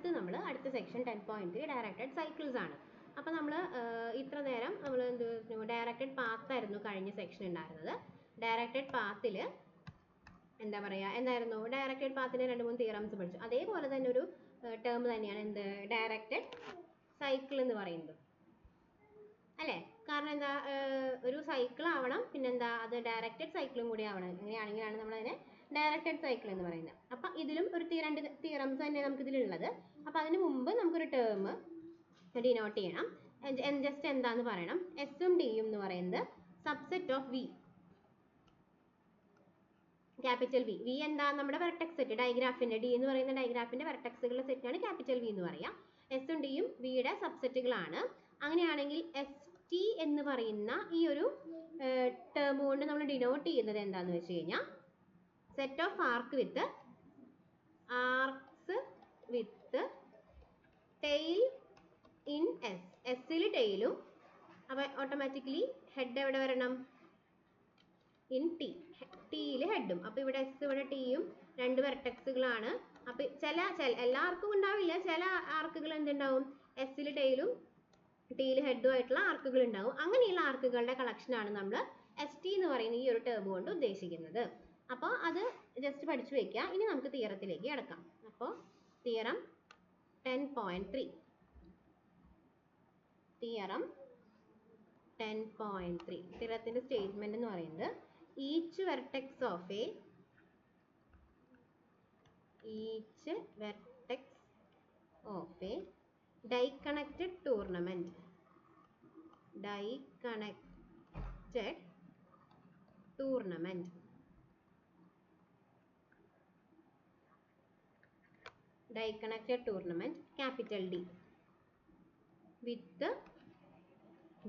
അടുത്ത section 10.3 directed cycles ആണ്. അപ്പോൾ നമ്മൾ ഇത്ര നേരം നമ്മൾ എന്ത് ഡയറക്റ്റഡ് പാത്ത് ആയിരുന്നു കഴിഞ്ഞ സെക്ഷൻ ഉണ്ടായിരുന്നത്. ഡയറക്റ്റഡ് പാത്തിൽ എന്താ പറയുക എന്തായിരുന്നു, ഡയറക്റ്റഡ് പാത്തിന് 2-3 തിയറംസ് പഠിച്ചു. അതേപോലെ തന്നെ ഒരു ടേം തന്നെയാണ് എന്ത്, ഡയറക്റ്റഡ് സൈക്കിൾ എന്ന് പറയുന്നത് അല്ലേ? കാരണം എന്താ, ഒരു സൈക്കിൾ ആവണം, പിന്നെന്താ അത് ഡയറക്റ്റഡ് സൈക്കിളും കൂടി ആവണം. അങ്ങനെയാണെങ്കിലാണ് നമ്മളതിനെ ഡയറക്റ്റഡ് സൈക്കിൾ എന്ന് പറയുന്നത്. അപ്പം ഇതിലും ഒരു 2 തിയറംസ് തന്നെ നമുക്കിതിലുള്ളത്. അപ്പം അതിന് മുമ്പ് നമുക്കൊരു ടേം ഡിനോട്ട് ചെയ്യണം. ജസ്റ്റ് എന്താന്ന് പറയണം. എസും ഡിയും എന്ന് പറയുന്നത് subset of V, capital V. V എന്താ, നമ്മുടെ വെർട്ടെക്സ് സെറ്റ്, ഡയഗ്രാഫിന്റെ ഡി എന്ന് പറയുന്ന ഡയഗ്രാഫിന്റെ വെർട്ടെക്സുകളുടെ സെറ്റാണ് ക്യാപിറ്റൽ വി എന്ന് പറയാം. എസും ഡിയും വിയുടെ സബ്സെറ്റുകളാണ്. അങ്ങനെയാണെങ്കിൽ എസ് ടി എന്ന് പറയുന്ന ഈ ഒരു ടേം കൊണ്ട് നമ്മൾ ഡിനോട്ട് ചെയ്യുന്നത് എന്താന്ന് വെച്ച് കഴിഞ്ഞാൽ set of arc with arcs with tail in S. എസ്സിൽ ടെയിലും, അപ്പോൾ ഓട്ടോമാറ്റിക്കലി ഹെഡ് എവിടെ വരണം, ഇൻ ടി, ടിയിൽ ഹെഡും. അപ്പോൾ ഇവിടെ എസ് ഇവിടെ ടിയും 2 വെർട്ടെക്സുകളാണ്. അപ്പോൾ എല്ലാവർക്കും ഉണ്ടാവില്ല, ചില ആർക്കുകൾ എന്തുണ്ടാവും, എസ്സിൽ ടെയിലും ടിയിൽ ഹെഡും ആയിട്ടുള്ള ആർക്കുകൾ ഉണ്ടാവും. അങ്ങനെയുള്ള ആർക്കുകളുടെ കളക്ഷനാണ് നമ്മൾ എസ് ടി എന്ന് പറയുന്ന ഈ ഒരു ടേം കൊണ്ട് ഉദ്ദേശിക്കുന്നത്. അപ്പോൾ അത് ജസ്റ്റ് പഠിച്ചു വെക്കുക. ഇനി നമുക്ക് തിയറത്തിലേക്ക് കിടക്കാം. അപ്പോൾ തിയറം 10.3, തിയറം 10.3 തിയറത്തിന്റെ സ്റ്റേറ്റ്മെന്റ് എന്ന് പറയുന്നത് each vertex of a diconnected tournament capital D with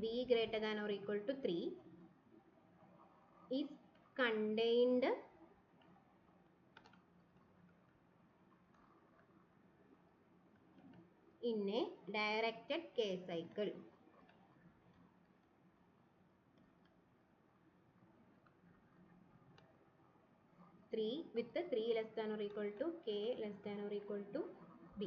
v greater than or equal to 3 is contained in a directed K cycle. with 3 less than or equal to K less than or equal to B.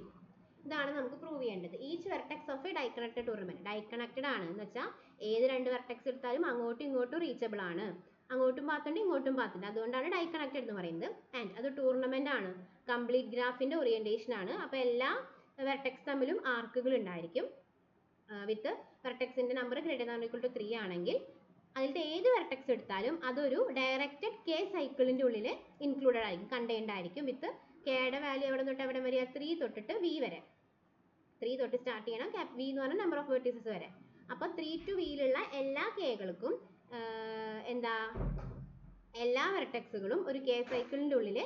ഇതാണ് നമുക്ക് prove ചെയ്യേണ്ടത്. Each vertex of a diconnected tournament. Diconnected ആണ് എന്ന് വെച്ചാൽ ഏത് 2 vertex എടുത്താലും അങ്ങോട്ടും ഇങ്ങോട്ടും റീച്ചബിൾ ആണ്. അങ്ങോട്ടും പാത്തുണ്ട് ഇങ്ങോട്ടും പാത്തുണ്ട്, അതുകൊണ്ടാണ് ഡൈകണക്റ്റഡ് എന്ന് പറയുന്നത്. ആൻഡ് അത് ടൂർണമെന്റ് ആണ്, കംപ്ലീറ്റ് ഗ്രാഫിന്റെ ഓറിയന്റേഷൻ ആണ്. അപ്പോൾ എല്ലാ വെർട്ടെക്സ് തമ്മിലും ആർക്കുകൾ ഉണ്ടായിരിക്കും. വിത്ത് വെർട്ടെക്സിന്റെ number greater than equal to 3 ആണെങ്കിൽ അതിലത്തെ ഏത് വെർട്ടെക്സ് എടുത്താലും അതൊരു ഡയറക്റ്റഡ് കെ സൈക്കിളിന്റെ ഉള്ളിൽ ഇൻക്ലൂഡഡ് ആയിരിക്കും, കണ്ടെയ്ൻഡ് ആയിരിക്കും. വിത്ത് കെയുടെ വാല്യൂ എവിടെ തൊട്ട് എവിടെ വരെ, 3 തൊട്ടിട്ട് വി വരെ. 3 തൊട്ട് സ്റ്റാർട്ട് ചെയ്യണം, വി എന്ന് പറഞ്ഞാൽ നമ്പർ ഓഫ് വെർട്ടീസസ് വരെ. അപ്പോൾ 3 to വിയിലുള്ള എല്ലാ കെകൾക്കും എല്ലാ വെർട്ടെക്സുകളും ഒരു കെ സൈക്കിളിന്റെ ഉള്ളിൽ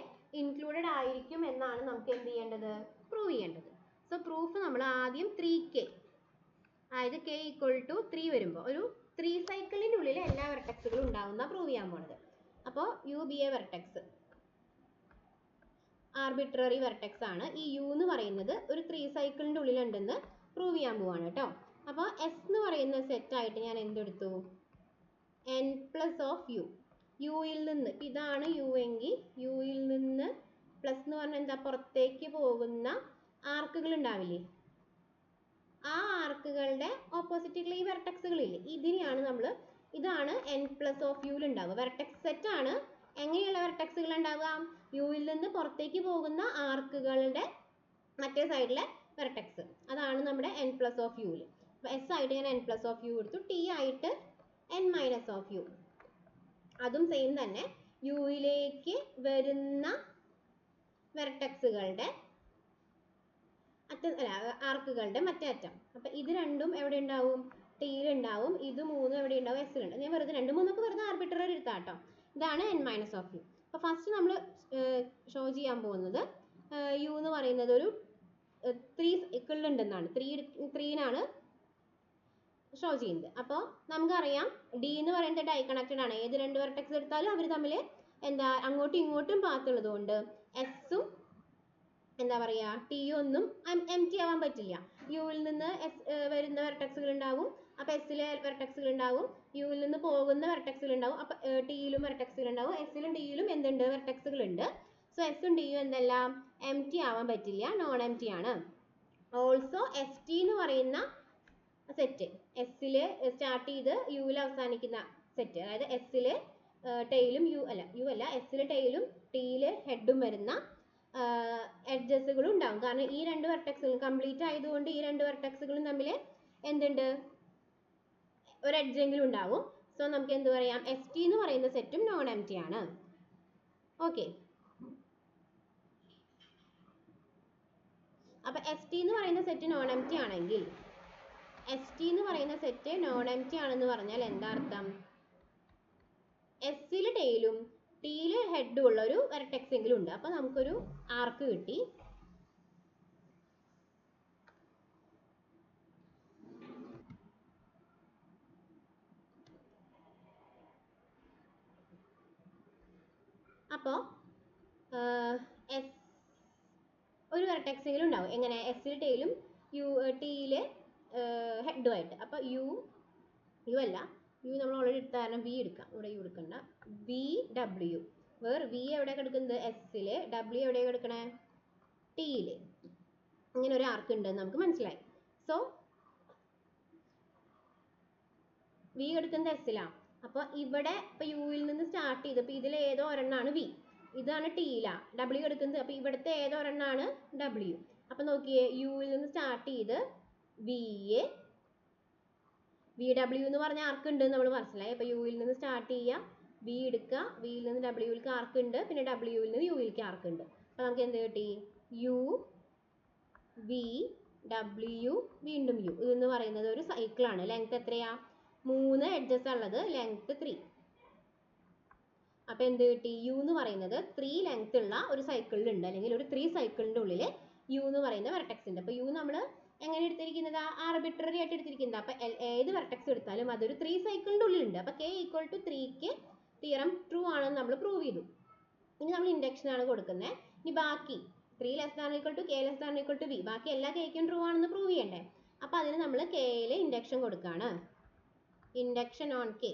ഇൻക്ലൂഡഡ് ആയിരിക്കും എന്നാണ് നമുക്ക് എന്ത് ചെയ്യേണ്ടത്, പ്രൂവ് ചെയ്യേണ്ടത്. സോ പ്രൂഫ് നമ്മൾ ആദ്യം 3k, അതായത് k ഈക്വൽ ടു 3 വരുമ്പോൾ ഒരു 3 സൈക്കിളിന്റെ ഉള്ളിൽ എല്ലാ വെർട്ടെക്സുകളും ഉണ്ടാവുന്ന പ്രൂവ് ചെയ്യാൻ പോണത്. അപ്പോൾ U be a vertex arbitrary vertex ആണ്. ഈ യു എന്ന് പറയുന്നത് ഒരു 3 സൈക്കിളിന്റെ ഉള്ളിലുണ്ടെന്ന് പ്രൂവ് ചെയ്യാൻ പോവാണ് കേട്ടോ. അപ്പോൾ എസ് എന്ന് പറയുന്ന സെറ്റായിട്ട് ഞാൻ എന്തെടുത്തു, n പ്ലസ് ഓഫ് യു. യുയിൽ നിന്ന്, ഇതാണ് യു എങ്കിൽ യുയിൽ നിന്ന് പ്ലസ് എന്ന് പറഞ്ഞാൽ എന്താ, പുറത്തേക്ക് പോകുന്ന ആർക്കുകൾ ഉണ്ടാവില്ലേ, ആ ആർക്കുകളുടെ ഓപ്പോസിറ്റുള്ള ഈ വെർട്ടെക്സുകളില്ലേ, ഇതാണ് n പ്ലസ് ഓഫ് യുയിൽ ഉണ്ടാവുക. വെർട്ടെക്സ് സെറ്റ് ആണ്. എങ്ങനെയുള്ള വെർട്ടെക്സുകൾ ഉണ്ടാവുക, യുയിൽ നിന്ന് പുറത്തേക്ക് പോകുന്ന ആർക്കുകളുടെ മറ്റേ സൈഡിലെ വെർട്ടെക്സ്, അതാണ് നമ്മുടെ n പ്ലസ് ഓഫ് യുയിൽ. അപ്പോൾ എസ് ആയിട്ട് ഞാൻ n പ്ലസ് ഓഫ് യു എടുത്തു, ടി ആയിട്ട് n മൈനസ് ഓഫ് യു. അതും സെയിം തന്നെ, യുയിലേക്ക് വരുന്ന വെർട്ടെക്സുകളുടെ ആർക്കുകളുടെ മറ്റേ അറ്റം. അപ്പം ഇത് രണ്ടും എവിടെ ഉണ്ടാവും, ടിയിലുണ്ടാവും. ഇത് 3 എവിടെ ഉണ്ടാവും, എസ്സിലുണ്ട്. ഞാൻ വെറുതെ 2, 3 ഒക്കെ വെറുതെ ആർബിട്രറി എടുത്താൽ കേട്ടോ. ഇതാണ് n മൈനസ് ഓഫ് യു. അപ്പോൾ ഫസ്റ്റ് നമ്മൾ ഷോ ചെയ്യാൻ പോകുന്നത് യു എന്ന് പറയുന്നത് ഒരു 3 സൈക്കിളിലുണ്ടെന്നാണ്, 3നാണ് ഷോ ചെയ്യുന്നത്. അപ്പോൾ നമുക്കറിയാം ഡി എന്ന് പറയുന്നത് ഡൈകണക്റ്റഡ് ആണ്. ഏത് 2 വെർട്ടെക്സ് എടുത്താലും അവർ തമ്മിൽ അങ്ങോട്ടും ഇങ്ങോട്ടും പാത്തുള്ളത് കൊണ്ട് എസ്സും ടിയും ഒന്നും എം ടി ആവാൻ പറ്റില്ല. യുവിൽ നിന്ന് വരുന്ന വെർട്ടെക്സുകൾ ഉണ്ടാവും, അപ്പോൾ എസ്സിലെ വെർട്ടെക്സുകൾ ഉണ്ടാവും. യുവിൽ നിന്ന് പോകുന്ന വെർട്ടെക്സുകൾ ഉണ്ടാവും, അപ്പോൾ ടിയിലും വെർട്ടെക്സുകൾ ഉണ്ടാവും. എസ്സിലും ടിയിലും വെർട്ടെക്സുകൾ ഉണ്ട്. സോ എസ്സും ടിയും എന്തെല്ലാം എം ടി ആവാൻ പറ്റില്ല, നോൺ എം ടി ആണ്. ഓൾസോ എസ് ടി എന്ന് പറയുന്ന സെറ്റ്, എസ്സിൽ സ്റ്റാർട്ട് ചെയ്ത് യുവിൽ അവസാനിക്കുന്ന സെറ്റ്, അതായത് എസ്സിൽ ടെയിലും യു അല്ല എസ്സിൽ ടെയിലും ടിയിൽ ഹെഡും വരുന്ന എഡ്ജസുകളും ഉണ്ടാവും. കാരണം ഈ രണ്ട് വെർട്ടെക്സുകളും കംപ്ലീറ്റ് ആയതുകൊണ്ട് ഈ രണ്ട് വെർട്ടെക്സുകളും തമ്മിൽ എന്തുണ്ട്, ഒരു എഡ്ജെങ്കിലും ഉണ്ടാവും. സോ നമുക്ക് എന്ത് പറയാം, എസ് ടി എന്ന് പറയുന്ന സെറ്റും നോൺ എം ടി ആണ്. ഓക്കെ, അപ്പൊ എസ് ടി എന്ന് പറയുന്ന സെറ്റ് നോൺ എം ടി ആണെങ്കിൽ, എസ് ടി എന്ന് പറയുന്ന സെറ്റ് നോൺ എം ടി ആണെന്ന് പറഞ്ഞാൽ എന്താ അർത്ഥം, എസ്സിൽ ടെയിലും ടിയിൽ ഹെഡും ഉള്ള ഒരു വെർട്ടെക്സ് എങ്കിലും ഉണ്ട്. അപ്പൊ നമുക്കൊരു ആർക്ക് കിട്ടി. അപ്പോൾ എസ് ഒരു വെർട്ടെക്സ് എങ്കിലും ഉണ്ടാവും. എങ്ങനെ, എസ്സിൽ ടെയിലും ടിയിൽ ഹെഡുമായിട്ട്. അപ്പോൾ യു അല്ല, യു നമ്മൾ ഓൾറെഡി എടുത്ത കാരണം വി എടുക്കാം, ഇവിടെ യു എടുക്കണ്ട. വി ഡബ്ല്യു, വേർ വി എവിടെ കിടക്കുന്നത്, എസ്സിൽ, ഡബ്ല്യു എവിടെ കിടക്കണേ, ടിയിൽ. ഇങ്ങനെ ഒരു ആർക്ക് ഉണ്ടെന്ന് നമുക്ക് മനസ്സിലായി. സോ വി എടുക്കുന്നത് എസ്സിലാണ്. അപ്പോൾ ഇവിടെ ഇപ്പോൾ യുവിൽ നിന്ന് സ്റ്റാർട്ട് ചെയ്ത്, ഇപ്പോൾ ഇതിൽ ഏതോ ഒരെണ്ണമാണ് വി, ഇതാണ് ടിയിലാണ് ഡബ്ല്യു എടുക്കുന്നത്. അപ്പോൾ ഇവിടുത്തെ ഏതോ ഒരെണ്ണമാണ് ഡബ്ല്യു. അപ്പോൾ നോക്കിയേ, യുവിൽ നിന്ന് സ്റ്റാർട്ട് ചെയ്ത് വി ഡബ്ല്യു എന്ന് പറഞ്ഞ ആർക്ക് ഉണ്ട് നമ്മൾ മനസ്സിലായി. അപ്പോൾ യുവിൽ നിന്ന് സ്റ്റാർട്ട് ചെയ്യുക, വി എടുക്കുക, വിയിൽ നിന്ന് ഡബ്ല്യുവിലേക്ക് ആർക്ക് ഉണ്ട്, പിന്നെ ഡബ്ല്യുവിൽ നിന്ന് യുവിലേക്ക് ആർക്ക് ഉണ്ട്. അപ്പോൾ നമുക്ക് എന്ത് കിട്ടി, യു വി ഡബ്ല്യു വീണ്ടും യു. ഇതെന്ന് പറയുന്നത് ഒരു സൈക്കിളാണ്. ലെങ്ത് എത്രയാ, 3 എഡ്ജസ് ഉള്ളത്, ലെങ്ത് 3. അപ്പോൾ എന്ത് കിട്ടി, യു എന്ന് പറയുന്നത് 3 ലെങ്ത് ഉള്ള ഒരു സൈക്കിളിൽ ഉണ്ട്, അല്ലെങ്കിൽ ഒരു 3 സൈക്കിളിൻ്റെ ഉള്ളിൽ യു എന്ന് പറയുന്ന വെർട്ടെക്സ് ഉണ്ട്. അപ്പോൾ യു നമ്മൾ എങ്ങനെ എടുത്തിരിക്കുന്നത്, ആർബിട്രറി ആയിട്ട് എടുത്തിരിക്കുന്നത്. അപ്പോൾ ഏത് വെർട്ടെക്സ് എടുത്താലും അതൊരു 3 സൈക്കിളിൻ്റെ ഉള്ളിലുണ്ട്. അപ്പോൾ കെ ഈക്വൽ ടു 3ക്ക് തിയറം ട്രൂ ആണെന്ന് നമ്മൾ പ്രൂവ് ചെയ്തു. ഇനി നമ്മൾ ഇൻഡക്ഷൻ ആണ് കൊടുക്കുന്നത്. ഇനി ബാക്കി 3 less than equal to K less than equal to V, ബാക്കി എല്ലാ കേക്കും ട്രൂ ആണെന്ന് പ്രൂവ് ചെയ്യണ്ടേ. അപ്പോൾ അതിന് നമ്മൾ കെയിൽ ഇൻഡക്ഷൻ കൊടുക്കുകയാണ്, ഇൻഡക്ഷൻ ഓൺ കെ.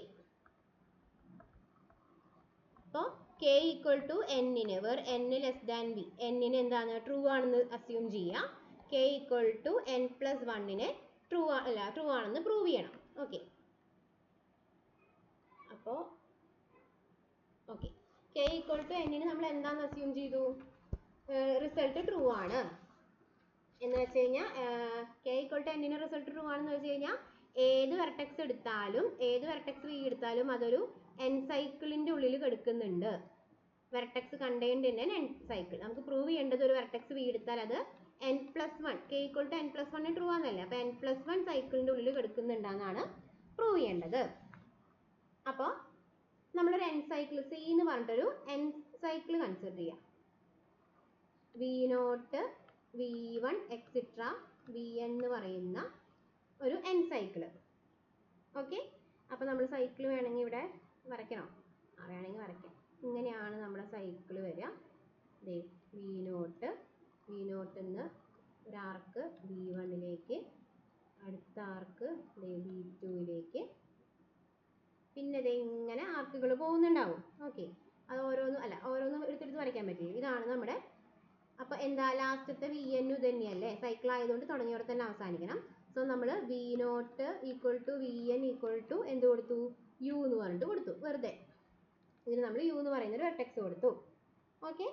അപ്പോൾ കെ ഈക്വൽ ടു എന്നിന്, where N less than V, എന്നിന് എന്താണ് ട്രൂ ആണെന്ന് അസ്യൂം ചെയ്യുക. K equal to N plus വണ്ണിന് ട്രൂ ആണെന്ന് പ്രൂവ് ചെയ്യണം. ഓക്കെ, അപ്പോൾ ഓക്കെ, കെ ഈക്വൽ ടു എന്നിന് നമ്മൾ എന്താണെന്ന് അസ്യൂം ചെയ്തു, റിസൾട്ട് ട്രൂ ആണ് എന്ന് വെച്ച് കഴിഞ്ഞാൽ, കെ ഈക്വൽ ടു എന്നിന് റിസൾട്ട് ട്രൂ ആണെന്ന് വെച്ച് കഴിഞ്ഞാൽ ഏത് വെർട്ടെക്സ് എടുത്താലും, ഏത് വെർട്ടെക്സ് വി എടുത്താലും അതൊരു എൻ സൈക്കിളിൻ്റെ ഉള്ളിൽ കിടക്കുന്നുണ്ട്. Vertex contained in N cycle. നമുക്ക് പ്രൂവ് ചെയ്യേണ്ടത് ഒരു വെർട്ടെക്സ് വി എടുത്താൽ അത് N plus one, K equal to N plus വണ്ണിന് ട്രൂ ആണെന്നല്ലേ. അപ്പോൾ എൻ പ്ലസ് വൺ സൈക്കിളിൻ്റെ ഉള്ളിൽ കിടക്കുന്നുണ്ടെന്നാണ് പ്രൂവ് ചെയ്യേണ്ടത്. അപ്പോൾ നമ്മളൊരു എൻ സൈക്കിൾ, സി എന്ന് പറഞ്ഞിട്ടൊരു എൻ സൈക്കിൾ കൺസിഡർ ചെയ്യാം. V naught, V one extra V N എന്ന് പറയുന്ന ഒരു എൻ സൈക്കിള്. ഓക്കെ, അപ്പോൾ നമ്മൾ സൈക്കിൾ വേണമെങ്കിൽ ഇവിടെ വരയ്ക്കണോ, വേണമെങ്കിൽ വരയ്ക്കാം. ഇങ്ങനെയാണ് നമ്മുടെ സൈക്കിൾ വരിക. ദേ വി നോട്ടിൽ നിന്ന് ഒരു ആർക്ക് വി വണ്ണിലേക്ക്, അടുത്ത ആർക്ക് വി ടുവിലേക്ക്, പിന്നെ ഇത് ഇങ്ങനെ ആർക്കുകൾ പോകുന്നുണ്ടാവും. ഓക്കെ, അത് ഓരോന്നും എടുത്തെടുത്ത് വരയ്ക്കാൻ പറ്റില്ല. ഇതാണ് നമ്മുടെ, അപ്പോൾ എന്താ ലാസ്റ്റത്തെ വി എൻ തന്നെയല്ലേ, സൈക്കിൾ ആയതുകൊണ്ട് തുടങ്ങിയവിടെ തന്നെ അവസാനിക്കണം. സോ നമ്മൾ V naught equal to V N equal to എന്ത് കൊടുത്തു, യു എന്ന് പറഞ്ഞിട്ട് കൊടുത്തു. വെറുതെ ഇതിന് നമ്മൾ യു എന്ന് പറയുന്ന ഒരു വെർട്ടെക്സ് കൊടുത്തു. ഓക്കെ,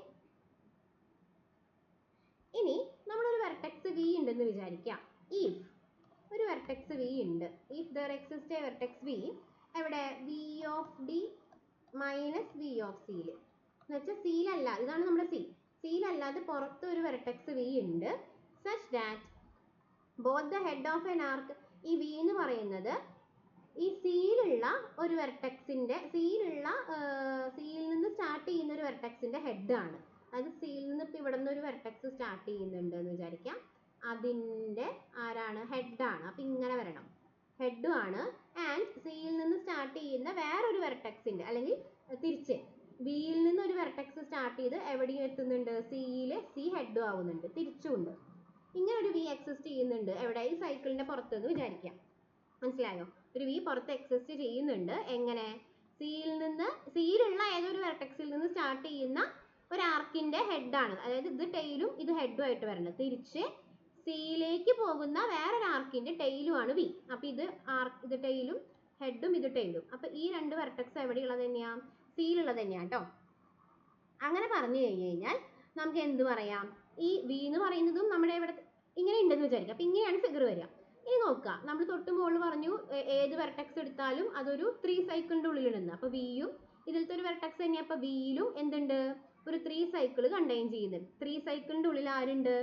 ഇനി നമ്മളൊരു വെർട്ടെക്സ് വി ഉണ്ടെന്ന് വിചാരിക്കാം. ഇഫ് ഒരു വെർട്ടെക്സ് വി ഉണ്ട്, if there exist a vertex V, എവിടെ, V of D minus V of സിയിൽ, എന്ന് വെച്ചാൽ സിയിലല്ല, ഇതാണ് നമ്മുടെ സി, സിയിലല്ലാതെ പുറത്ത് ഒരു വെർട്ടെക്സ് വി ഉണ്ട്. Such that both the head of an arc, ഈ വി എന്ന് പറയുന്നത് ഈ സിയിലുള്ള ഒരു വെർട്ടെക്സിൻ്റെ, സിയിൽ നിന്ന് സ്റ്റാർട്ട് ചെയ്യുന്ന ഒരു വെർട്ടെക്സിൻ്റെ ഹെഡാണ്. അതായത് സിയിൽ നിന്ന് ഇപ്പോൾ ഇവിടെ നിന്ന് ഒരു വെർട്ടെക്സ് സ്റ്റാർട്ട് ചെയ്യുന്നുണ്ട് എന്ന് വിചാരിക്കാം, അതിൻ്റെ ആരാണ്, ഹെഡാണ്. അപ്പോൾ ഇങ്ങനെ വരണം, ഹെഡും ആണ്. ആൻഡ് സിയിൽ നിന്ന് സ്റ്റാർട്ട് ചെയ്യുന്ന വേറൊരു വെർട്ടെക്സിൻ്റെ, അല്ലെങ്കിൽ തിരിച്ച് വിയിൽ നിന്ന് ഒരു വെർട്ടെക്സ് സ്റ്റാർട്ട് ചെയ്ത് എവിടെയും എത്തുന്നുണ്ട്, സിയിൽ, സി ഹെഡും ആവുന്നുണ്ട്, തിരിച്ചുമുണ്ട്. ഇങ്ങനെ ഒരു വി എക്സിസ്റ്റ് ചെയ്യുന്നുണ്ട് എവിടെ, ഈ സൈക്കിളിൻ്റെ പുറത്തെന്ന് വിചാരിക്കാം. മനസ്സിലായോ, ഒരു വി പുറത്ത് എക്സിസ്റ്റ് ചെയ്യുന്നുണ്ട്. എങ്ങനെ, സിയിലുള്ള ഏതൊരു വെർട്ടെക്സിൽ നിന്ന് സ്റ്റാർട്ട് ചെയ്യുന്ന ഒരു ആർക്കിൻ്റെ ഹെഡാണ്, അതായത് ഇത് ടെയിലും ഇത് ഹെഡും ആയിട്ട് വരണം. തിരിച്ച് സിയിലേക്ക് പോകുന്ന വേറൊരു ആർക്കിന്റെ ടെയിലുമാണ് വി. അപ്പൊ ഇത് ഇത് ടെയിലും ഹെഡും ഇത് ടെയിലും. അപ്പൊ ഈ രണ്ട് വെർട്ടെക്സ് എവിടെയുള്ളത് തന്നെയാ? സിയിലുള്ളത് തന്നെയാണ് കേട്ടോ. അങ്ങനെ പറഞ്ഞു കഴിഞ്ഞാൽ നമുക്ക് എന്ത് പറയാം? ഈ വി എന്ന് പറയുന്നതും നമ്മുടെ ഇവിടെ ഇങ്ങനെ ഉണ്ടെന്ന് വിചാരിക്കാം. അപ്പൊ ഇങ്ങനെയാണ് ഫിഗർ വരിക. ഇനി നോക്കുക, നമ്മൾ തൊട്ട് മുകളിൽ പറഞ്ഞു ഏത് വെർട്ടെക്സ് എടുത്താലും അതൊരു 3 സൈക്കിളിന്റെ ഉള്ളിലുണ്ടെന്ന്. അപ്പൊ വിയും ഇതിലത്തെ ഒരു വെർട്ടെക്സ് തന്നെയാണ്. അപ്പൊ വിയിലും എന്തുണ്ട്? ഒരു 3 സൈക്കിൾ കണ്ടെയ്ൻ ചെയ്യുന്നുണ്ട്. 3 സൈക്കിളിന്റെ ഉള്ളിൽ ആരുണ്ട്?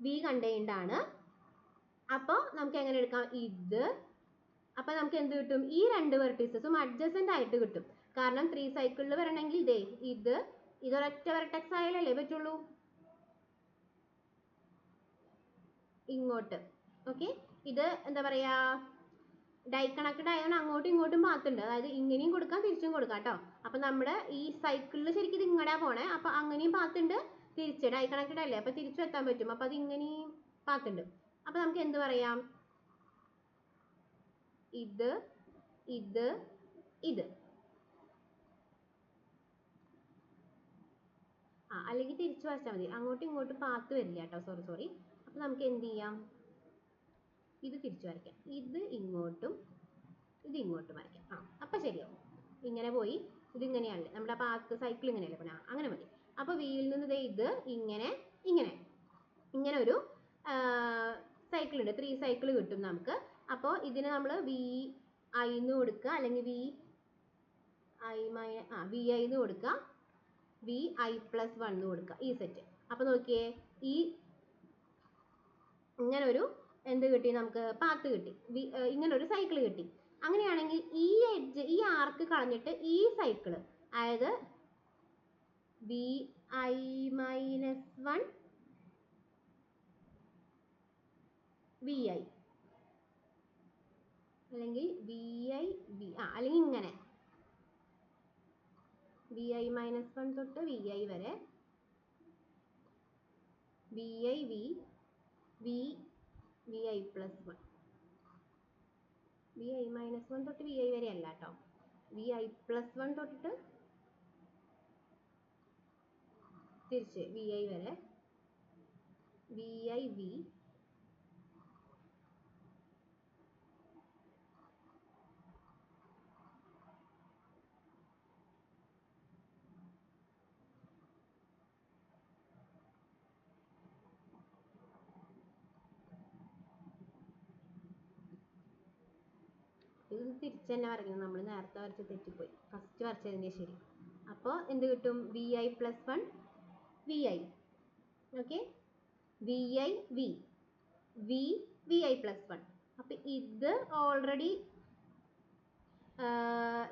വി കണ്ടെയ്ൻഡ് ആണ്. അപ്പോൾ നമുക്ക് എങ്ങനെ എടുക്കാം? ഇത്. അപ്പൊ നമുക്ക് എന്ത് കിട്ടും? ഈ രണ്ട് വെർട്ടീസസും അഡ്ജസന്റ് ആയിട്ട് കിട്ടും. കാരണം 3 സൈക്കിളിൽ വരണമെങ്കിൽ ഇതേ ഇതൊരൊറ്റ വെർട്ടെക്സ് ആയാലല്ലേ പറ്റുള്ളൂ. ഇങ്ങോട്ട് ഓക്കെ, ഇത് എന്താ പറയാ, ഡൈ കണക്റ്റഡ് ആയതുകൊണ്ട് അങ്ങോട്ടും ഇങ്ങോട്ടും പാത്തുണ്ട്. അതായത് ഇങ്ങനെയും കൊടുക്കാം തിരിച്ചും കൊടുക്കാം കേട്ടോ. അപ്പൊ നമ്മുടെ ഈ സൈക്കിളിൽ ശരിക്കും ഇത് ഇങ്ങടാ പോണേ. അപ്പൊ അങ്ങനെയും പാത്തുണ്ട്, തിരിച്ച് ഡൈ കണക്റ്റഡ് അല്ലേ, അപ്പൊ തിരിച്ചു എത്താൻ പറ്റും. അപ്പൊ അത് ഇങ്ങനെയും പാത്തുണ്ട്. അപ്പൊ നമുക്ക് എന്ത് പറയാം? ഇത് ഇത് ഇത് അല്ലെങ്കിൽ തിരിച്ചു വരച്ചാൽ മതി. അങ്ങോട്ടും ഇങ്ങോട്ടും പാത്ത് വരില്ല കേട്ടോ. സോറി. അപ്പൊ നമുക്ക് എന്ത് ചെയ്യാം? ഇത് തിരിച്ചു വരയ്ക്കാം. ഇത് ഇങ്ങോട്ടും ഇത് ഇങ്ങോട്ടും വരയ്ക്കാം. അപ്പൊ ശരിയാവും. ഇങ്ങനെ പോയി ഇതിങ്ങനെയല്ലേ നമ്മുടെ പാത്ത്, സൈക്കിൾ ഇങ്ങനെയല്ലേ പോണേ. അങ്ങനെ മതി. അപ്പൊ വിയിൽ നിന്ന് ഇത് ഇങ്ങനെ ഇങ്ങനെ ഇങ്ങനെ ഒരു സൈക്കിൾ ഉണ്ട്. 3 സൈക്കിൾ കിട്ടും നമുക്ക്. അപ്പോൾ ഇതിന് നമ്മൾ വി ഐ എന്ന് കൊടുക്കുക, അല്ലെങ്കിൽ വി ഐ എന്ന് കൊടുക്കുക, വി ഐ പ്ലസ് 1 എന്ന് കൊടുക്കുക, ഈ സെറ്റ്. അപ്പൊ നോക്കിയേ, ഈ ഇങ്ങനെ ഒരു എന്ത് കിട്ടി? നമുക്ക് പാത്ത് കിട്ടി, ഇങ്ങനെ ഒരു സൈക്കിൾ കിട്ടി. അങ്ങനെയാണെങ്കിൽ ഈ എഡ്ജ്, ഈ ആർക്ക് കളഞ്ഞിട്ട് ഈ സൈക്കിള്, അതായത് V I minus 1 V I, അല്ലെങ്കിൽ വി ഐ വി അല്ലെങ്കിൽ ഇങ്ങനെ വി ഐ മൈനസ് 1 തൊട്ട് വി ഐ വരെ, V I V V V I plus 1, V I minus 1 തൊട്ട് വി ഐ വരെ അല്ല കേട്ടോ, വി ഐ പ്ലസ് 1 തൊട്ടിട്ട് തിരിച്ച് വി ഐ വരെ, വി ഐ വി ഇത് തിരിച്ച് തന്നെ വരയ്ക്കണം. നമ്മൾ നേരത്തെ വരച്ച് തെറ്റിപ്പോയി, ഫസ്റ്റ് വരച്ചതിൻ്റെ ശരി. അപ്പോൾ എന്ത് കിട്ടും? V I plus 1 V I, okay, V I V V V I plus 1. അപ്പം ഇത് ഓൾറെഡി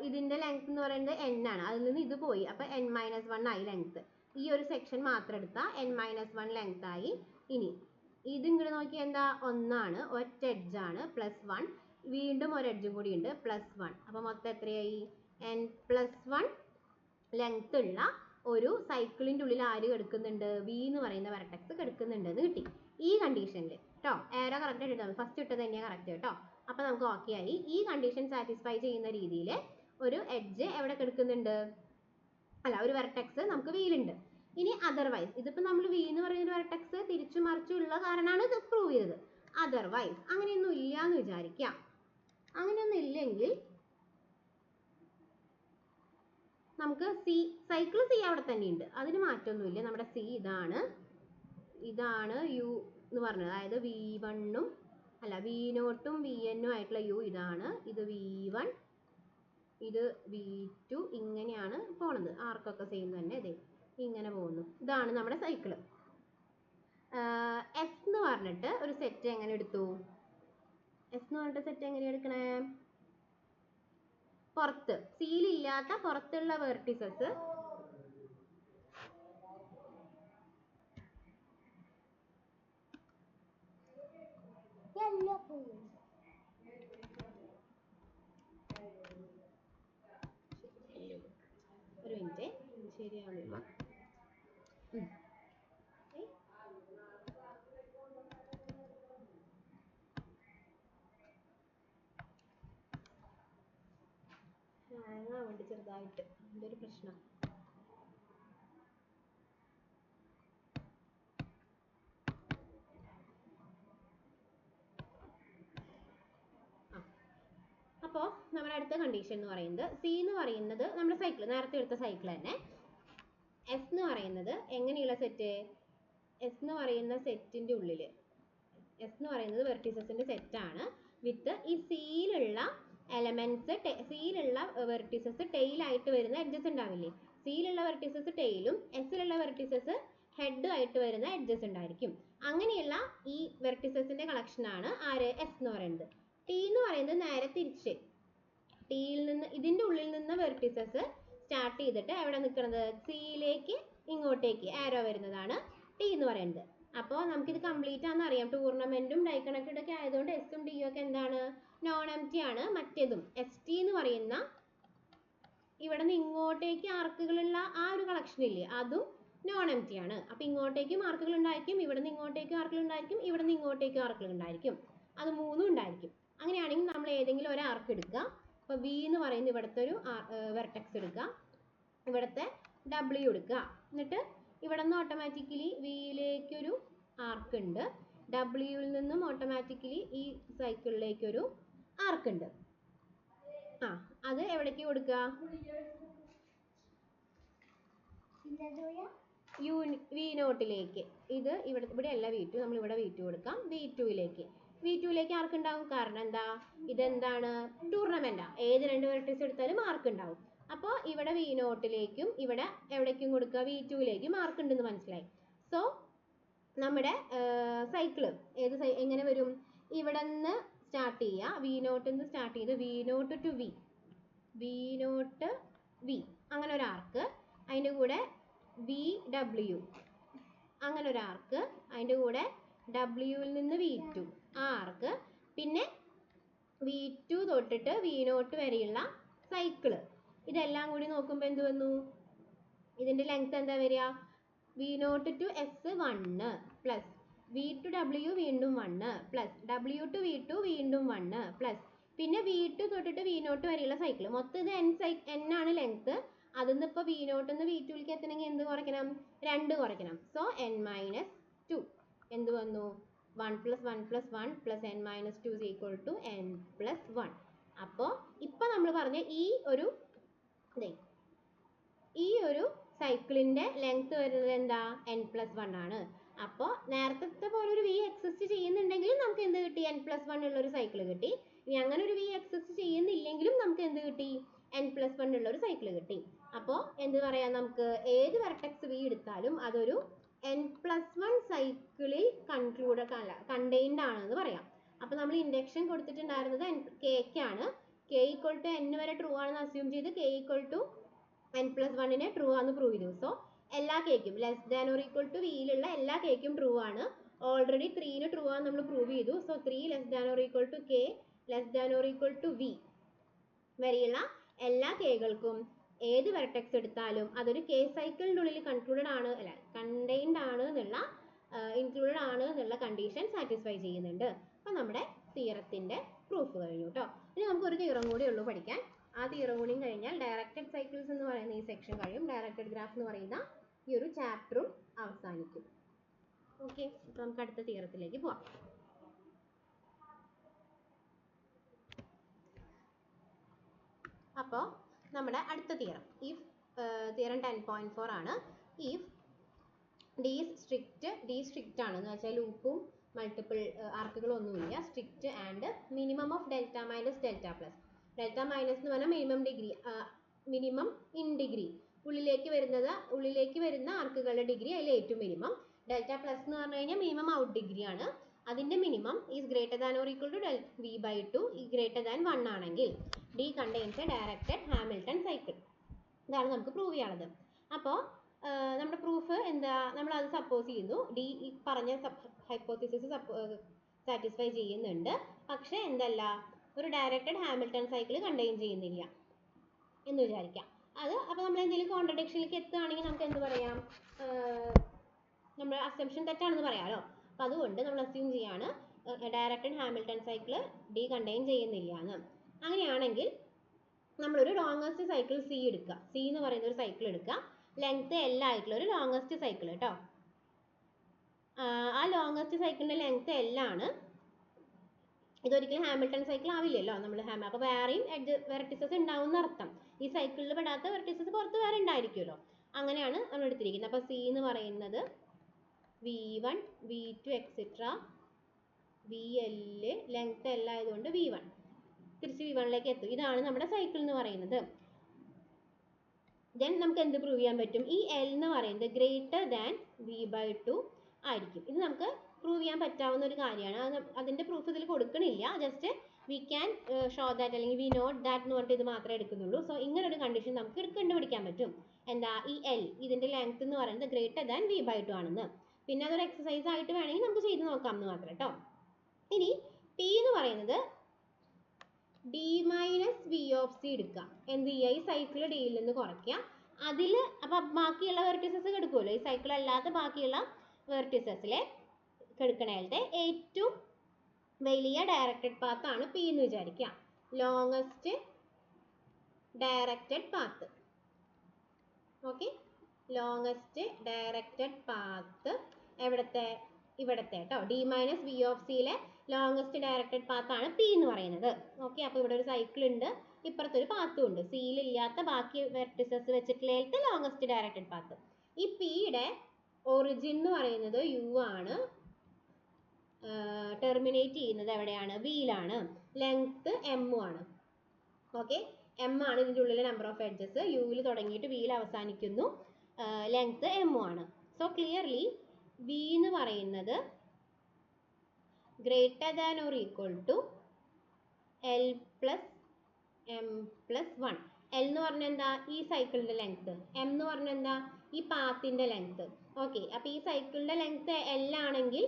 ഇതിൻ്റെ ലെങ്ത് എന്ന് പറയുന്നത് n ആണ്. അതിൽ നിന്ന് ഇത് പോയി. അപ്പം n മൈനസ് 1 ആയി ലെങ്ത്. ഈ ഒരു സെക്ഷൻ മാത്രം എടുത്താൽ n മൈനസ് 1 ലെങ്ത് ആയി. ഇനി ഇത് ഇങ്ങോട്ട് നോക്കി, എന്താ? 1 ആണ്, ഒറ്റ എഡ്ജാണ്, പ്ലസ് 1, വീണ്ടും ഒരു എഡ്ജും കൂടി ഉണ്ട്, പ്ലസ് 1. അപ്പം മൊത്തം എത്രയായി? n പ്ലസ് 1 ലെങ്ത് ഉള്ള ഒരു സൈക്കിളിൻ്റെ ഉള്ളിൽ ആര് കിടക്കുന്നുണ്ട്? വി എന്ന് പറയുന്ന വെർട്ടെക്സ് കിടക്കുന്നുണ്ട് എന്ന് കിട്ടി ഈ കണ്ടീഷനിൽ കേട്ടോ. ഏരോ കറക്റ്റ് ആയിട്ട് ഫസ്റ്റ് ഇട്ടത് തന്നെയാണ് കറക്റ്റ് കേട്ടോ. അപ്പം നമുക്ക് ഓക്കെ ആയി. ഈ കണ്ടീഷൻ സാറ്റിസ്ഫൈ ചെയ്യുന്ന രീതിയിൽ ഒരു എഡ്ജ് എവിടെ കിടക്കുന്നുണ്ട്? അല്ല, ഒരു വെർട്ടെക്സ് നമുക്ക് വിയിലുണ്ട്. ഇനി അതർവൈസ്, ഇതിപ്പോൾ നമ്മൾ വി എന്ന് പറയുന്ന വെർട്ടെക്സ് തിരിച്ചു മറിച്ചുള്ള കാരണമാണ് ഇത് പ്രൂവ് ചെയ്തത്. അതർവൈസ് അങ്ങനെയൊന്നും ഇല്ല എന്ന് വിചാരിക്കാം. അങ്ങനെയൊന്നും ഇല്ലെങ്കിൽ നമുക്ക് സൈക്കിൾ സി അവിടെ തന്നെയുണ്ട്, അതിന് മാറ്റമൊന്നുമില്ല. നമ്മുടെ സി ഇതാണ് യു എന്ന് പറഞ്ഞത്. അതായത് വി വണ്ണും അല്ല വി നോട്ടും വി എന്നും ആയിട്ടുള്ള യു ഇതാണ്. ഇത് വി 1, ഇത് വി 2, ഇങ്ങനെയാണ് പോണത്. ആർക്കൊക്കെ സെയിം തന്നെ, അതെ ഇങ്ങനെ പോകുന്നു. ഇതാണ് നമ്മുടെ സൈക്കിള്. എസ് എന്ന് പറഞ്ഞിട്ട് ഒരു സെറ്റ് എങ്ങനെ എടുത്തു? എസ് എന്ന് പറഞ്ഞിട്ട് സെറ്റ് എങ്ങനെയാണ് എടുക്കണേ? പുറത്ത്, സീലില്ലാത്ത പുറത്തുള്ള വെർട്ടിസസ് ഒരു മിനിറ്റ്, ശരിയാവുന്നില്ല. ഹാങ് ആവുന്നുണ്ട് ചെറുതായിട്ട്, എന്തൊരു പ്രശ്നം. അടുത്ത കണ്ടീഷൻ എന്ന് പറയുന്നത് സി എന്ന് പറയുന്നത് നമ്മുടെ സൈക്കിൾ നേരത്തെ എടുത്ത സൈക്കിൾ തന്നെ. എസ് എന്ന് പറയുന്നത് എങ്ങനെയുള്ള സെറ്റ്? എസ് എന്ന് പറയുന്ന സെറ്റിന്റെ ഉള്ളിൽ എസ് എന്ന് പറയുന്നത് വെർട്ടിസസിന്റെ സെറ്റാണ് വിത്ത് ഈ സിയിലുള്ള എലമെന്റ്സ്, സിയിലുള്ള വെർട്ടിസസ് ടെയിലായിട്ട് വരുന്ന എഡ്ജസ് ഉണ്ടാവില്ലേ? സിയിലുള്ള വെർട്ടിസസ് ടെയിലും എസിലുള്ള വെർട്ടിസസ് ഹെഡ് ആയിട്ട് വരുന്ന എഡ്ജസ് ഉണ്ടായിരിക്കും. അങ്ങനെയുള്ള ഈ വെർട്ടിസസിന്റെ കളക്ഷൻ ആണ് ആര്? എസ് എന്ന് പറയുന്നത്. ടി എന്ന് പറയുന്നത് നേരെ തിരിച്ച്, ടിയിൽ നിന്ന് ഇതിന്റെ ഉള്ളിൽ നിന്ന് വെർട്ടിസസ് സ്റ്റാർട്ട് ചെയ്തിട്ട് എവിടെ നിൽക്കുന്നത്? സിയിലേക്ക് ഇങ്ങോട്ടേക്ക് ആരോ വരുന്നതാണ് ടി എന്ന് പറയുന്നത്. അപ്പോൾ നമുക്കിത് കംപ്ലീറ്റ് ആണെന്ന് അറിയാം. ടൂർണമെന്റും ഡൈ കണക്റ്റഡ് ഒക്കെ ആയതുകൊണ്ട് എസും ഡിയും ഒക്കെ എന്താണ്? നോൺ എം ടി ആണ്. മറ്റേതും എസ് ടി എന്ന് പറയുന്ന ഇവിടെ നിന്ന് ഇങ്ങോട്ടേക്ക് ആർക്കുകളുള്ള ആ ഒരു കളക്ഷൻ ഇല്ലേ, അതും നോൺ എം ടി ആണ്. അപ്പൊ ഇങ്ങോട്ടേക്കും ആർക്കുകൾ ഉണ്ടായിരിക്കും, ഇവിടെ നിന്ന് ഇങ്ങോട്ടേക്കും ആർക്കുകൾ ഉണ്ടായിരിക്കും, ഇവിടെ നിന്ന് ഇങ്ങോട്ടേക്കും ആർക്കുകൾ ഉണ്ടായിരിക്കും. അത് മൂന്നും ഉണ്ടായിരിക്കും. അങ്ങനെയാണെങ്കിൽ നമ്മൾ ഏതെങ്കിലും ഒരു ആർക്ക് എടുക്കുക. ഇപ്പൊ വി എന്ന് പറയുന്ന ഇവിടുത്തെ ഒരു വെർട്ടെക്സ് എടുക്കുക, ഇവിടുത്തെ ഡബ്ല്യു എടുക്കുക. എന്നിട്ട് ഇവിടെ നിന്ന് ഓട്ടോമാറ്റിക്കലി വിയിലേക്കൊരു ആർക്ക് ഉണ്ട്, ഡബ്ല്യുവിൽ നിന്നും ഓട്ടോമാറ്റിക്കലി ഈ സൈക്കിളിലേക്കൊരു ആർക്ക് ഉണ്ട്. അത് എവിടേക്ക് കൊടുക്കുക? വി നോട്ടിലേക്ക്. ഇത് ഇവിടെ അല്ല V2, നമ്മൾ ഇവിടെ V2 കൊടുക്കാം. V2ലേക്ക് ആർക്ക് ഉണ്ടാവും? കാരണം എന്താ? ഇതെന്താണ്? ടൂർണമെന്റാ. ഏത് രണ്ട് വെർട്ടിക്സ് എടുത്താലും മാർക്ക് ഉണ്ടാവും. അപ്പോൾ ഇവിടെ വി നോട്ടിലേക്കും ഇവിടെ എവിടേക്കും കൊടുക്കുക? V2ലേക്കും മാർക്ക് ഉണ്ടെന്ന് മനസ്സിലായി. സോ നമ്മുടെ സൈക്കിള് എങ്ങനെ വരും? ഇവിടെ നിന്ന് സ്റ്റാർട്ട് ചെയ്യുക, വി നോട്ടിൽ നിന്ന് സ്റ്റാർട്ട് ചെയ്ത് V naught to V, V naught V, അങ്ങനെ ഒരു ആർക്ക്. അതിൻ്റെ കൂടെ വി ഡബ്ല്യു, അങ്ങനെ ഒരു ആർക്ക്. അതിൻ്റെ കൂടെ ഡബ്ല്യുവിൽ നിന്ന് V2 ആ ആർക്ക്. പിന്നെ V2 തൊട്ടിട്ട് വി നോട്ട് വരെയുള്ള സൈക്കിള്. ഇതെല്ലാം കൂടി നോക്കുമ്പോൾ എന്ത് വന്നു? ഇതിൻ്റെ ലെങ്ത് എന്താ വരിക? V naught to S 1 plus V two W വീണ്ടും 1 പ്ലസ് ഡബ്ല്യു ടു V2 വീണ്ടും 1 പ്ലസ് പിന്നെ V2 തൊട്ടിട്ട് വി നോട്ട് വരെയുള്ള സൈക്കിൾ. മൊത്തം ഇത് n ആണ് ലെങ്ത്. അതിന്ന് ഇപ്പോൾ വി നോട്ടിന്ന് V2ലേക്ക് എത്തണമെങ്കിൽ എന്ത് കുറയ്ക്കണം? 2 കുറയ്ക്കണം. സോ n-2 എന്ത് വന്നു? 1 + 1 + 1 + n-2 = n+1. അപ്പോൾ ഇപ്പോൾ നമ്മൾ പറഞ്ഞ ഈ ഒരു സൈക്കിളിന്റെ ലെങ്ത് വരുന്നത് എന്താ? n+1 ആണ്. അപ്പോൾ നേരത്തെ പോലെ ഒരു വി എക്സിസ്റ്റ് ചെയ്യുന്നുണ്ടെങ്കിലും നമുക്ക് എന്ത് കിട്ടി? n+1 ഉള്ള ഒരു സൈക്കിൾ കിട്ടി. ഇനി അങ്ങനെ ഒരു വി എക്സിസ്റ്റ് ചെയ്യുന്നില്ലെങ്കിലും നമുക്ക് എന്ത് കിട്ടി? n+1 ഉള്ള ഒരു സൈക്കിൾ കിട്ടി. അപ്പോൾ എന്ത് പറയാം? നമുക്ക് ഏത് വെർട്ടെക്സ് വി എടുത്താലും അതൊരു n+1 സൈക്കിളിൽ കണ്ടെയ്ൻഡ് ആണെന്ന് പറയാം. അപ്പോൾ നമ്മൾ ഇൻഡക്ഷൻ കൊടുത്തിട്ടുണ്ടായിരുന്നത് k-ക്കാണ്. k = n വരെ ട്രൂ ആണെന്ന് അസ്യൂം ചെയ്ത് k = n+1 ട്രൂ ആണെന്ന് പ്രൂവ് ചെയ്തു. സോ എല്ലാ കേക്കും < വിയിലുള്ള എല്ലാ കേക്കും ട്രൂ ആണ്. ഓൾറെഡി 3 ട്രൂ ആണെന്ന് നമ്മൾ പ്രൂവ് ചെയ്തു. സോ 3 < k < v വരെയുള്ള എല്ലാ കേകൾക്കും ഏത് വെർട്ടെക്സ് എടുത്താലും അതൊരു കെ സൈക്കിളിൻ്റെ ഉള്ളിൽ കൺക്ലൂഡഡ് ആണ്, അല്ല കണ്ടെയ്ൻഡ് ആണ് എന്നുള്ള ഇൻക്ലൂഡഡ് ആണ് എന്നുള്ള കണ്ടീഷൻ സാറ്റിസ്ഫൈ ചെയ്യുന്നുണ്ട്. അപ്പം നമ്മുടെ തിയറത്തിൻ്റെ പ്രൂഫ് കഴിഞ്ഞു കേട്ടോ. ഇനി നമുക്ക് ഒരു തിയറം കൂടി ഉള്ളൂ പഠിക്കാൻ. ആ തിയറം കൂടിയും കഴിഞ്ഞാൽ ഡയറക്റ്റഡ് സൈക്കിൾസ് എന്ന് പറയുന്ന ഈ സെക്ഷൻ കഴിയും. ഡയറക്റ്റഡ് ഗ്രാഫ് എന്ന് പറയുന്ന ഈ ഒരു ചാപ്റ്ററും അവസാനിക്കും. ഓക്കെ, അപ്പോൾ നമുക്ക് അടുത്ത തിയറത്തിലേക്ക് പോവാം. അപ്പോൾ നമ്മുടെ അടുത്ത തിയറം തിയറം 10.4 ആണ്. ഇഫ് ഡി സ്ട്രിക്റ്റ് ആണ് എന്ന് വെച്ചാൽ ലൂപ്പും മൾട്ടിപ്പിൾ ആർക്കുകളൊന്നുമില്ല, strict and minimum of delta minus delta plus. Delta minus എന്ന് പറഞ്ഞാൽ മിനിമം ഇൻ ഡിഗ്രി, ഉള്ളിലേക്ക് വരുന്ന ആർക്കുകളുടെ ഡിഗ്രി അതിൽ ഏറ്റവും മിനിമം. ഡെൽറ്റ പ്ലസ് എന്ന് പറഞ്ഞു കഴിഞ്ഞാൽ മിനിമം ഔട്ട് ഡിഗ്രി ആണ്. അതിന്റെ minimum is greater than or equal to v/2 greater than 1 ആണെങ്കിൽ D contains a directed Hamilton cycle. ഇതാണ് നമുക്ക് പ്രൂവ് ചെയ്യാനുള്ളത്. അപ്പോൾ നമ്മുടെ പ്രൂഫ് എന്താ? നമ്മൾ അത് സപ്പോസ് ചെയ്യുന്നു, ഡി ഈ പറഞ്ഞ ഹൈപ്പോത്തിസിസ് സാറ്റിസ്ഫൈ ചെയ്യുന്നുണ്ട്. പക്ഷെ എന്തല്ല, ഒരു ഡയറക്റ്റഡ് ഹാമിൽട്ടൺ സൈക്കിൾ കണ്ടെയ്ൻ ചെയ്യുന്നില്ല എന്ന് വിചാരിക്കാം. അപ്പോൾ നമ്മൾ എന്തെങ്കിലും കോൺട്രഡിക്ഷനിലേക്ക് എത്തുകയാണെങ്കിൽ നമുക്ക് എന്ത് പറയാം? നമ്മുടെ അസംഷൻ തെറ്റാണെന്ന് പറയാമല്ലോ. അപ്പോൾ അതുകൊണ്ട് നമ്മൾ അസ്യൂം ചെയ്യാണ് directed Hamilton cycle D contain ചെയ്യുന്നില്ല എന്ന്. അങ്ങനെയാണെങ്കിൽ നമ്മളൊരു ലോങ്ങസ്റ്റ് സൈക്കിൾ സി എടുക്കുക. സി എന്ന് പറയുന്ന ഒരു സൈക്കിൾ എടുക്കുക, ലെങ്ത് L ആയിട്ടുള്ള ഒരു ലോങ്ങസ്റ്റ് സൈക്കിൾ കേട്ടോ. ആ ലോങ്ങസ്റ്റ് സൈക്കിളിന്റെ ലെങ്ത് L ആണ്. ഇതൊരിക്കലും ഹാമിൽട്ടൺ സൈക്കിൾ ആവില്ലല്ലോ നമ്മൾ അപ്പോൾ വേറെയും വെർട്ടിസസ് ഉണ്ടാവും എന്നർത്ഥം. ഈ സൈക്കിളിൽ പെടാത്ത വെർട്ടിസസ് പുറത്ത് വേറെ ഉണ്ടായിരിക്കുമല്ലോ. അങ്ങനെയാണ് നമ്മൾ എടുത്തിരിക്കുന്നത്. അപ്പോൾ സി എന്ന് പറയുന്നത് V1 V2 etcetera VL length L ആയതുകൊണ്ട് V1 തിരിച്ച് V1ലേക്ക് എത്തും. ഇതാണ് നമ്മുടെ സൈക്കിൾ എന്ന് പറയുന്നത്. ദെൻ നമുക്ക് എന്ത് പ്രൂവ് ചെയ്യാൻ പറ്റും? ഈ L എന്ന് പറയുന്നത് ഗ്രേറ്റർ ദാൻ V/2 ആയിരിക്കും. ഇത് നമുക്ക് പ്രൂവ് ചെയ്യാൻ പറ്റാവുന്ന ഒരു കാര്യമാണ്. അതിൻ്റെ പ്രൂഫ് ഇതിൽ കൊടുക്കണില്ല. Just we can show that അല്ലെങ്കിൽ വി നോട്ട് ദാറ്റ് എന്ന് പറഞ്ഞിട്ട് ഇത് മാത്രമേ എടുക്കുന്നുള്ളൂ. സോ ഇങ്ങനൊരു കണ്ടീഷൻ നമുക്ക് കണ്ടുപിടിക്കാൻ പറ്റും. എന്താ? ഈ L ഇതിൻ്റെ ലെങ്ത് എന്ന് പറയുന്നത് ഗ്രേറ്റർ ദാൻ V/2 ആണെന്ന്. പിന്നെ അതൊരു എക്സസൈസ് ആയിട്ട് വേണമെങ്കിൽ നമുക്ക് ചെയ്ത് നോക്കാം എന്ന് മാത്രം കേട്ടോ. ഇനി P എന്ന് പറയുന്നത് D - V of C എടുക്കുക. എന്ത് ചെയ്യുക? ഈ സൈക്കിൾ ഡിയിൽ നിന്ന് കുറയ്ക്കുക. അതിൽ അപ്പം ബാക്കിയുള്ള വെർട്ടിസസ് എടുക്കുമല്ലോ. ഈ സൈക്കിൾ അല്ലാത്ത ബാക്കിയുള്ള വെർട്ടിസസിലെ എടുക്കണേലത്തെ ഏറ്റവും വലിയ ഡയറക്റ്റഡ് പാത്ത് ആണ് P എന്ന് വിചാരിക്കുക. Longest directed path. Okay, longest directed path എവിടത്തെ? ഇവിടത്തെ കേട്ടോ. D - V of Cയിലെ ലോങ്ങസ്റ്റ് ഡയറക്റ്റഡ് പാത്ത് ആണ് P എന്ന് പറയുന്നത്. ഓക്കെ, അപ്പോൾ ഇവിടെ ഒരു സൈക്കിൾ ഉണ്ട്, ഇപ്പുറത്തൊരു പാത്തും ഉണ്ട്. സിയിൽ ഇല്ലാത്ത ബാക്കി വെർട്ടിസസ് വെച്ചിട്ടുള്ള ലോങ്ങസ്റ്റ് ഡയറക്റ്റഡ് പാത്ത്. ഈ പിയുടെ ഒറിജിൻ എന്ന് പറയുന്നത് U ആണ്. ടെർമിനേറ്റ് ചെയ്യുന്നത് എവിടെയാണ്? വിയിലാണ്. ലെങ്ത് M ആണ്. ഓക്കെ, M ആണ് ഇതിൻ്റെ ഉള്ളിലെ നമ്പർ ഓഫ് എഡ്ജസ്. യുവിൽ തുടങ്ങിയിട്ട് വിയിൽ അവസാനിക്കുന്നു. ലെങ്ത് M ആണ്. സോ ക്ലിയർലി V എന്ന് പറയുന്നത് greater than or equal to L plus M plus 1. L എന്ന് പറഞ്ഞാൽ എന്താ? ഈ സൈക്കിളിൻ്റെ ലെങ്ത്. M എന്ന് പറഞ്ഞാൽ എന്താ? ഈ പാത്തിൻ്റെ ലെങ്ത്. ഓക്കെ, അപ്പോൾ ഈ സൈക്കിളിൻ്റെ ലെങ്ത് L ആണെങ്കിൽ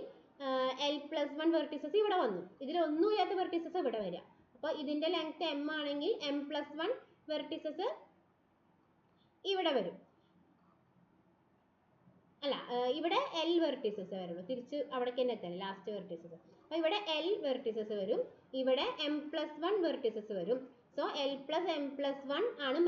L പ്ലസ് 1 വെർട്ടിസസ് ഇവിടെ വന്നു. ഇതിലൊന്നും ഇല്ലാത്ത വെർട്ടിസസ് ഇവിടെ വരിക. അപ്പോൾ ഇതിൻ്റെ ലെങ്ത് M ആണെങ്കിൽ M പ്ലസ് 1 വെർട്ടിസസ് ഇവിടെ വരും. അല്ല, ഇവിടെ L വെർട്ടിസസ് വരുള്ളൂ. തിരിച്ച് അവിടേക്ക് തന്നെ എത്തണം, ലാസ്റ്റ് വെർട്ടിസസ്. അപ്പോൾ ഇവിടെ L വെർട്ടിസസ് വരും, ഇവിടെ M പ്ലസ് 1 വെർട്ടിസസ് വരും. So L plus M plus 1 ആണ്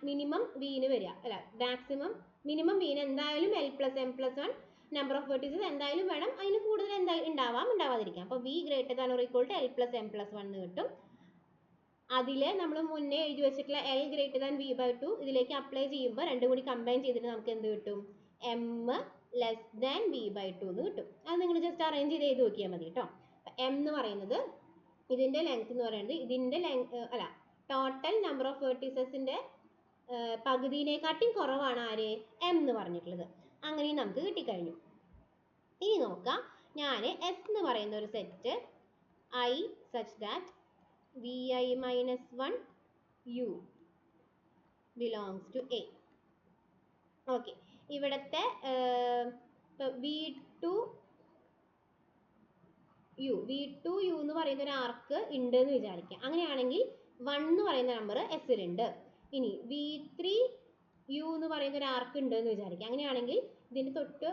മിനിമം വീന് വരിക. അല്ല, മാക്സിമം മിനിമം വീന് എന്തായാലും L plus M plus 1 number of vertices എന്തായാലും വേണം. അതിന് കൂടുതൽ എന്തായാലും ഉണ്ടാവാം, ഉണ്ടാവാതിരിക്കാം. അപ്പോൾ V greater than or equal to L plus M plus 1 എന്ന് കിട്ടും. അതിൽ നമ്മൾ മുന്നേ എഴുതി വെച്ചിട്ടുള്ള L ഗ്രേറ്റർ ദാൻ V/2 ഇതിലേക്ക് അപ്ലൈ ചെയ്യുമ്പോൾ രണ്ടും കൂടി കമ്പൈൻ ചെയ്തിട്ട് നമുക്ക് എന്ത് കിട്ടും? M ലെസ് ദാൻ V/2 എന്ന് കിട്ടും. അത് നിങ്ങൾ ജസ്റ്റ് അറേഞ്ച് ചെയ്ത് എഴുതി നോക്കിയാൽ മതി കേട്ടോ. M എന്ന് പറയുന്നത് ഇതിൻ്റെ ലെങ്ത് എന്ന് പറയുന്നത് ഇതിൻ്റെ അല്ല, ടോട്ടൽ നമ്പർ ഓഫ് വെർട്ടിസസിൻ്റെ പകുതിയിനെക്കാട്ടും കുറവാണ് ആര്? M എന്ന് പറഞ്ഞിട്ടുള്ളത്. അങ്ങനെയും നമുക്ക് കിട്ടിക്കഴിഞ്ഞു. ഇനി നോക്കാം, ഞാൻ S എന്ന് പറയുന്ന ഒരു set I such that Vi - 1 U belongs to A. Okay, ഇവിടുത്തെ V2 U എന്ന് പറയുന്ന ഒരു ആർക്ക് ഉണ്ട് എന്ന് വിചാരിക്കാം. അങ്ങനെയാണെങ്കിൽ 1 എന്ന് പറയുന്ന നമ്പർ എസിലുണ്ട്. ഇനി V3 U എന്ന് പറയുന്ന ഒരു ആർക്ക് ഉണ്ട് എന്ന് വിചാരിക്കാം. അങ്ങനെയാണെങ്കിൽ ഇതിൻ്റെ തൊട്ട്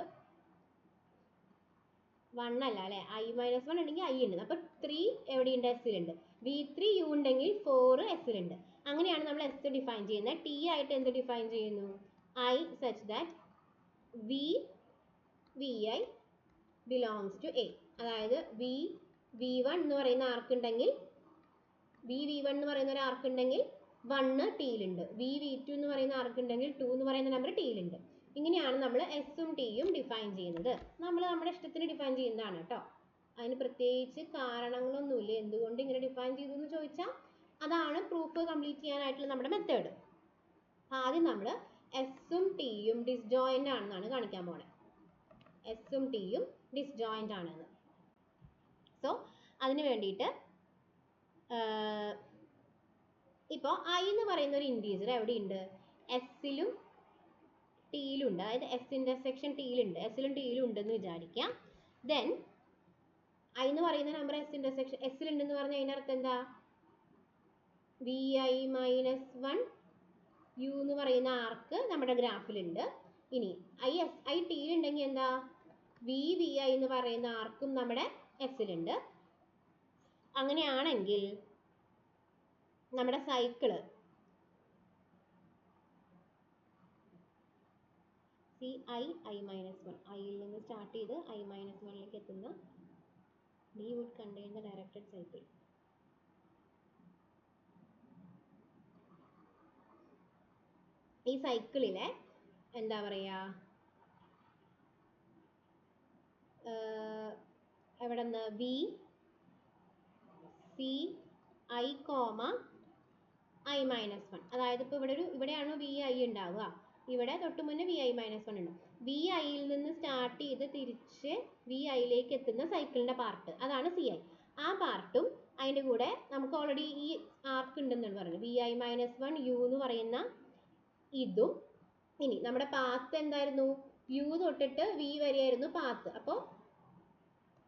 1 അല്ല അല്ലേ, I - 1 ഉണ്ടെങ്കിൽ I ഉണ്ട്. അപ്പോൾ 3 എവിടെയുണ്ട്? എസിലുണ്ട്. V3 U ഉണ്ടെങ്കിൽ 4 എസിലുണ്ട്. അങ്ങനെയാണ് നമ്മൾ S ഡിഫൈൻ ചെയ്യുന്നത്. T ആയിട്ട് എന്ത് ഡിഫൈൻ ചെയ്യുന്നു? I such that Vi belongs to A. അതായത് V1 എന്ന് പറയുന്ന ആർക്ക് ഉണ്ടെങ്കിൽ V1 എന്ന് പറയുന്ന ഒരു ആർക്ക് ഉണ്ടെങ്കിൽ 1 ടിയിലുണ്ട്. V2 എന്ന് പറയുന്ന ആർക്ക് ഉണ്ടെങ്കിൽ 2 എന്ന് പറയുന്ന നമ്പർ ടിയിലുണ്ട്. ഇങ്ങനെയാണ് നമ്മൾ എസും ടിയും ഡിഫൈൻ ചെയ്യുന്നത്. നമ്മൾ നമ്മുടെ ഇഷ്ടത്തിന് ഡിഫൈൻ ചെയ്യുന്നതാണ് കേട്ടോ. അതിന് പ്രത്യേകിച്ച് കാരണങ്ങളൊന്നുമില്ല എന്തുകൊണ്ട് ഇങ്ങനെ ഡിഫൈൻ ചെയ്തു എന്ന് ചോദിച്ചാൽ അതാണ് പ്രൂഫ് കംപ്ലീറ്റ് ചെയ്യാനായിട്ടുള്ള നമ്മുടെ മെത്തേഡ്. ആദ്യം നമ്മൾ എസും ടിയും ഡിസ്ജോയിൻ്റ് ആണെന്നാണ് കാണിക്കാൻ പോണത്. എസും ടിയും ഡിസ്ജോയിൻ്റ് ആണെന്ന്. സോ അതിന് വേണ്ടിയിട്ട് ഇപ്പോൾ I എന്ന് പറയുന്ന ഒരു ഇൻറ്റീജർ എവിടെയുണ്ട്? എസിലും ടിയിലുണ്ട്. അതായത് S ഇൻ്റർസെക്ഷൻ ടിയിലുണ്ട്, എസിലും ടിയിലും ഉണ്ടെന്ന് വിചാരിക്കാം. ദെൻ I എന്ന് പറയുന്ന നമ്പർ S ഇൻ്റർസെക്ഷൻ എസിലുണ്ടെന്ന് പറഞ്ഞാൽ അതിൻ്റെ അർത്ഥം എന്താ? Vi - 1 U എന്ന് പറയുന്ന ആർക്ക് നമ്മുടെ ഗ്രാഫിലുണ്ട്. ഇനി I ടിയിലുണ്ടെങ്കിൽ എന്താ? Vi എന്ന് പറയുന്ന ആർക്കും നമ്മുടെ എസിലുണ്ട്. അങ്ങനെയാണെങ്കിൽ നമ്മുടെ സൈക്കിള് I - 1 ഐയിൽ നിന്ന് സ്റ്റാർട്ട് ചെയ്ത് I - 1ലേക്ക് എത്തുന്ന D would contain the directed cycle. ഈ സൈക്കിളിലെ എന്താ പറയുക, എവിടെ നിന്ന് V C I comma I minus one. അതായത് ഇപ്പോൾ ഇവിടെയാണോ വി ഐ ഉണ്ടാവുക, ഇവിടെ തൊട്ട് മുന്നേ വി ഐ മൈനസ് വൺ ഉണ്ട്. വി ഐയിൽ നിന്ന് സ്റ്റാർട്ട് ചെയ്ത് തിരിച്ച് വി ഐയിലേക്ക് എത്തുന്ന സൈക്കിളിൻ്റെ പാർട്ട്, അതാണ് സി ഐ. ആ പാർട്ടും അതിൻ്റെ കൂടെ നമുക്ക് ഓൾറെഡി ഈ ആർക്ക് ഉണ്ടെന്നാണ് പറയുന്നത്, V I minus one U എന്ന് പറയുന്ന ഇതും. ഇനി നമ്മുടെ പാത്ത് എന്തായിരുന്നു, യു തൊട്ടിട്ട് വി വരെയായിരുന്നു പാത്ത്. അപ്പോൾ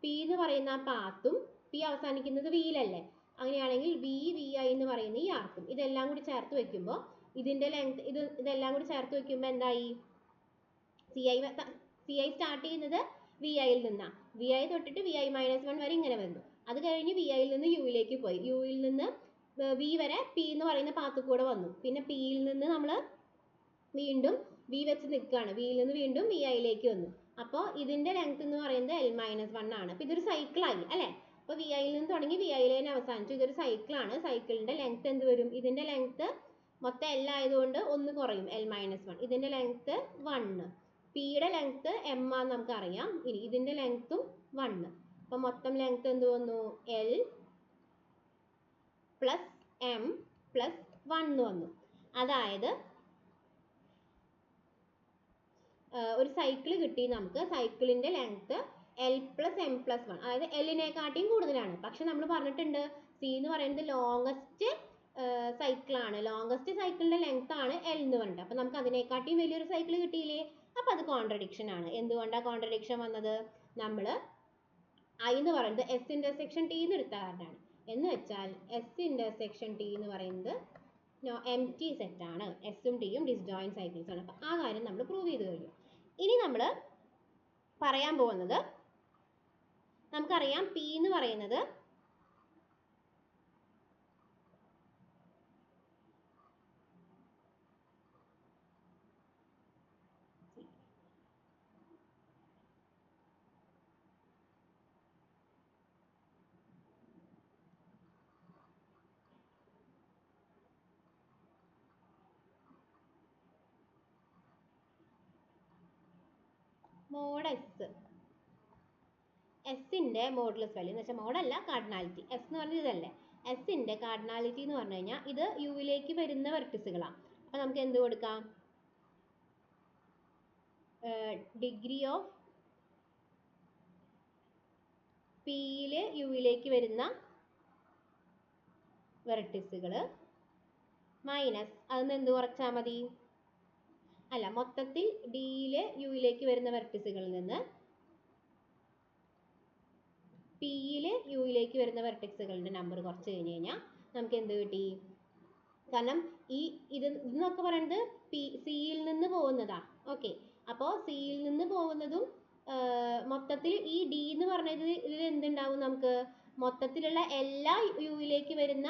പി എന്ന് പറയുന്ന ആ പാത്തും പി അവസാനിക്കുന്നത് വിയിലല്ലേ, അങ്ങനെയാണെങ്കിൽ വി ഐ എന്ന് പറയുന്ന ഈ ആർക്കും ഇതെല്ലാം കൂടി ചേർത്ത് വെക്കുമ്പോൾ ഇതിൻ്റെ ലെങ്ത് ഇതെല്ലാം കൂടി ചേർത്ത് വെക്കുമ്പോൾ എന്തായി, സി ഐ സ്റ്റാർട്ട് ചെയ്യുന്നത് വി ഐയിൽ നിന്നാണ്. വി ഐ തൊട്ടിട്ട് വി ഐ മൈനസ് വൺ വരെ ഇങ്ങനെ വന്നു. അത് കഴിഞ്ഞ് വി ഐയിൽ നിന്ന് യുയിലേക്ക് പോയി, യുയിൽ നിന്ന് വി വരെ പി എന്ന് പറയുന്ന പാത്ത് കൂടെ വന്നു. പിന്നെ പിയിൽ നിന്ന് നമ്മൾ വീണ്ടും വി വെച്ച് നിൽക്കുകയാണ്, വിയിൽ നിന്ന് വീണ്ടും വി ഐയിലേക്ക് വന്നു. അപ്പോൾ ഇതിൻ്റെ ലെങ്ത് എന്ന് പറയുന്നത് എൽ മൈനസ് വൺ ആണ്. അപ്പോൾ ഇതൊരു സൈക്കിളായി അല്ലേ. അപ്പോൾ വി ഐയിൽ നിന്ന് തുടങ്ങി വി ഐയിൽ തന്നെ അവസാനിച്ചു. ഇതൊരു സൈക്കിളാണ്. സൈക്കിളിൻ്റെ ലെങ്ത് എന്ത് വരും, ഇതിൻ്റെ ലെങ്ത് മൊത്തം എൽ ആയതുകൊണ്ട് ഒന്ന് കുറയും, എൽ മൈനസ് വൺ. ഇതിൻ്റെ ലെങ്ത് 1, പിയുടെ ലെങ്ത് എം ആണെന്ന് നമുക്കറിയാം. ഇനി ഇതിൻ്റെ ലെങ്ത്തും 1. അപ്പോൾ മൊത്തം ലെങ്ത് എന്ത് വന്നു, എൽ പ്ലസ് എം പ്ലസ് 1 വന്നു. അതായത് ഒരു സൈക്കിൾ കിട്ടി നമുക്ക്. സൈക്കിളിൻ്റെ length L plus M plus 1, അതായത് എല്ലിനെക്കാട്ടിയും കൂടുതലാണ്. പക്ഷെ നമ്മൾ പറഞ്ഞിട്ടുണ്ട് സി എന്ന് പറയുന്നത് ലോങ്ങസ്റ്റ് സൈക്കിളാണ്, ലോങ്ങസ്റ്റ് സൈക്കിളിൻ്റെ ലെങ്ത് ആണ് എൽ എന്ന് പറഞ്ഞിട്ട്. അപ്പോൾ നമുക്ക് അതിനെക്കാട്ടിയും വലിയൊരു സൈക്കിൾ കിട്ടിയില്ലേ. അപ്പോൾ അത് കോൺട്രഡിക്ഷൻ ആണ്. എന്തുകൊണ്ടാണ് കോൺട്രഡിക്ഷൻ വന്നത്, നമ്മൾ ഐ എന്ന് പറയുന്നത് എസ് ഇൻ്റർസെക്ഷൻ ടി എന്ന് എടുത്ത കാരണമാണ്. എന്ന് വെച്ചാൽ എസ് ഇൻ്റർസെക്ഷൻ ടി എന്ന് പറയുന്നത് എം ടി സെറ്റാണ്, എസും ടിയും ഡിസ്ജോയിൻറ്റ് സൈക്കിൾസ് ആണ്. അപ്പോൾ ആ കാര്യം നമ്മൾ പ്രൂവ് ചെയ്ത് കഴിഞ്ഞു. ഇനി നമ്മൾ പറയാൻ പോകുന്നത്, നമുക്കറിയാം പി എന്ന് പറയുന്നത് മോഡ് എസ്, എസിൻ്റെ മോഡുലസ് വാല്യൂ എന്ന് വെച്ചാൽ മോഡല്ല കാർഡിനാലിറ്റി. എസ് എന്ന് പറഞ്ഞാൽ ഇതല്ലേ, എസിൻ്റെ കാർഡിനാലിറ്റി എന്ന് പറഞ്ഞു കഴിഞ്ഞാൽ ഇത് യുവിലേക്ക് വരുന്ന വെർട്ടിസുകളാണ്. അപ്പോൾ നമുക്ക് എന്ത് കൊടുക്കാം, ഡിഗ്രി ഓഫ് പിയിൽ യുവിലേക്ക് വരുന്ന വെർട്ടിസുകൾ മൈനസ് അതിന് എന്ത് കുറച്ചാൽ മതി, അല്ല മൊത്തത്തിൽ ഡിയിൽ യുയിലേക്ക് വരുന്ന വെർട്ടിസുകളിൽ നിന്ന് പിയിൽ യുയിലേക്ക് വരുന്ന വെർട്ടിക്സുകളുടെ നമ്പർ കുറച്ച് കഴിഞ്ഞ് കഴിഞ്ഞാൽ നമുക്ക് എന്ത് കിട്ടി. കാരണം ഇതെന്നൊക്കെ പറയുന്നത് സിയിൽ നിന്ന് പോകുന്നതാ. ഓക്കെ, അപ്പോൾ സിയിൽ നിന്ന് പോകുന്നതും മൊത്തത്തിൽ ഈ ഡി എന്ന് പറഞ്ഞത് ഇതിൽ എന്തുണ്ടാവും, നമുക്ക് മൊത്തത്തിലുള്ള എല്ലാ യുയിലേക്ക് വരുന്ന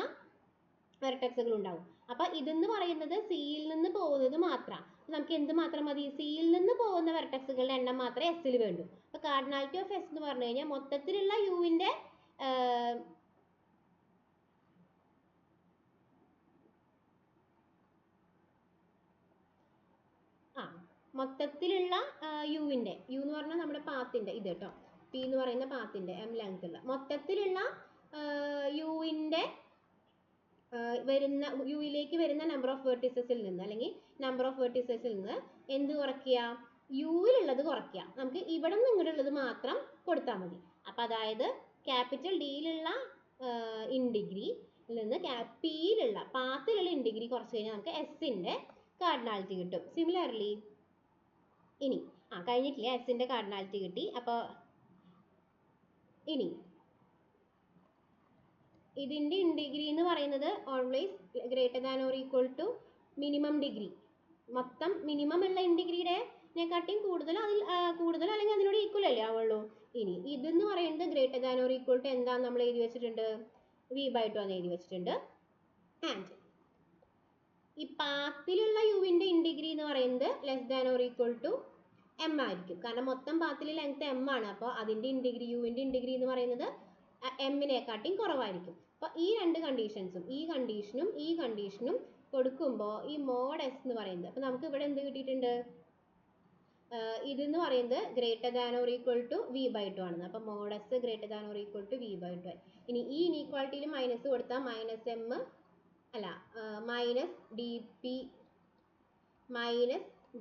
വെർട്ടെക്സുകൾ ഉണ്ടാവും. അപ്പോൾ ഇതെന്ന് പറയുന്നത് സിയിൽ നിന്ന് പോകുന്നത് മാത്രം. നമുക്ക് എന്ത് മാത്രം മതി, സിയിൽ നിന്ന് പോകുന്ന വെർട്ടെക്സുകളുടെ എണ്ണം മാത്രമേ എസിൽ വേണ്ടൂ. അപ്പോൾ കാർഡിനാലിറ്റി ഓഫ് എസ് എന്ന് പറഞ്ഞു കഴിഞ്ഞാൽ മൊത്തത്തിലുള്ള യുവിൻ്റെ മൊത്തത്തിലുള്ള യുവിൻ്റെ, യു എന്ന് പറഞ്ഞാൽ നമ്മുടെ പാത്തിൻ്റെ ഇത് കേട്ടോ, പി എന്ന് പറയുന്ന പാത്തിൻ്റെ എം ലെങ്ത് ഉള്ള മൊത്തത്തിലുള്ള യുവിൻ്റെ വരുന്ന യുയിലേക്ക് വരുന്ന നമ്പർ ഓഫ് വെർട്ടിസസിൽ നിന്ന് അല്ലെങ്കിൽ നമ്പർ ഓഫ് വെർട്ടിസസിൽ നിന്ന് എന്ത് കുറയ്ക്കുക, യുവിലുള്ളത് കുറയ്ക്കുക. നമുക്ക് ഇവിടെ നിന്ന് ഇങ്ങോട്ടുള്ളത് മാത്രം കൊടുത്താൽ മതി. അപ്പം അതായത് ക്യാപിറ്റൽ ഡിയിലുള്ള ഇൻഡിഗ്രിയിൽ നിന്ന് പിയിലുള്ള പാത്തിലുള്ള ഇൻഡിഗ്രി കുറച്ച് കഴിഞ്ഞാൽ നമുക്ക് എസിൻ്റെ കാർഡിനാലിറ്റി കിട്ടും. സിമിലർലി ഇനി കഴിഞ്ഞിട്ടില്ല, എസിൻ്റെ കാർഡിനാലിറ്റി കിട്ടി. അപ്പോൾ ഇനി ഇതിൻ്റെ ഇൻഡിഗ്രി എന്ന് പറയുന്നത് always greater than or equal to minimum degree. മൊത്തം മിനിമം ഉള്ള ഇൻഡിഗ്രിയുടെനെക്കാട്ടിയും കൂടുതൽ അല്ലെങ്കിൽ അതിനോട് ഈക്വൽ അല്ലേ ആവുള്ളൂ. ഇനി ഇതെന്ന് പറയുന്നത് greater than or equal to എന്താണെന്ന് നമ്മൾ എഴുതി വെച്ചിട്ടുണ്ട്, v/2 എന്ന് എഴുതി വെച്ചിട്ടുണ്ട്. ആൻഡ് ഈ പാത്തിലുള്ള യുവിൻ്റെ ഇൻഡിഗ്രി എന്ന് പറയുന്നത് less than or equal to M ആയിരിക്കും. കാരണം മൊത്തം പാത്തിൽ ലെങ്ത് എം ആണ്. അപ്പോൾ അതിൻ്റെ ഇൻഡിഗ്രി യുവിൻ്റെ ഇൻഡിഗ്രി എന്ന് പറയുന്നത് എമ്മിനെക്കാട്ടിയും കുറവായിരിക്കും. അപ്പോൾ ഈ രണ്ട് കണ്ടീഷൻസും ഈ കണ്ടീഷനും കൊടുക്കുമ്പോൾ ഈ മോഡ് എസ് എന്ന് പറയുന്നത്, അപ്പോൾ നമുക്ക് ഇവിടെ എന്ത് കിട്ടിയിട്ടുണ്ട്, ഇതെന്ന് പറയുന്നത് greater than or equal to V by two ആണെന്ന്. അപ്പോൾ mod S greater than or equal to V by two ആയി. ഇനി ഈ ഇനീക്വാളിറ്റിയിൽ മൈനസ് കൊടുത്താൽ മൈനസ് എം അല്ല minus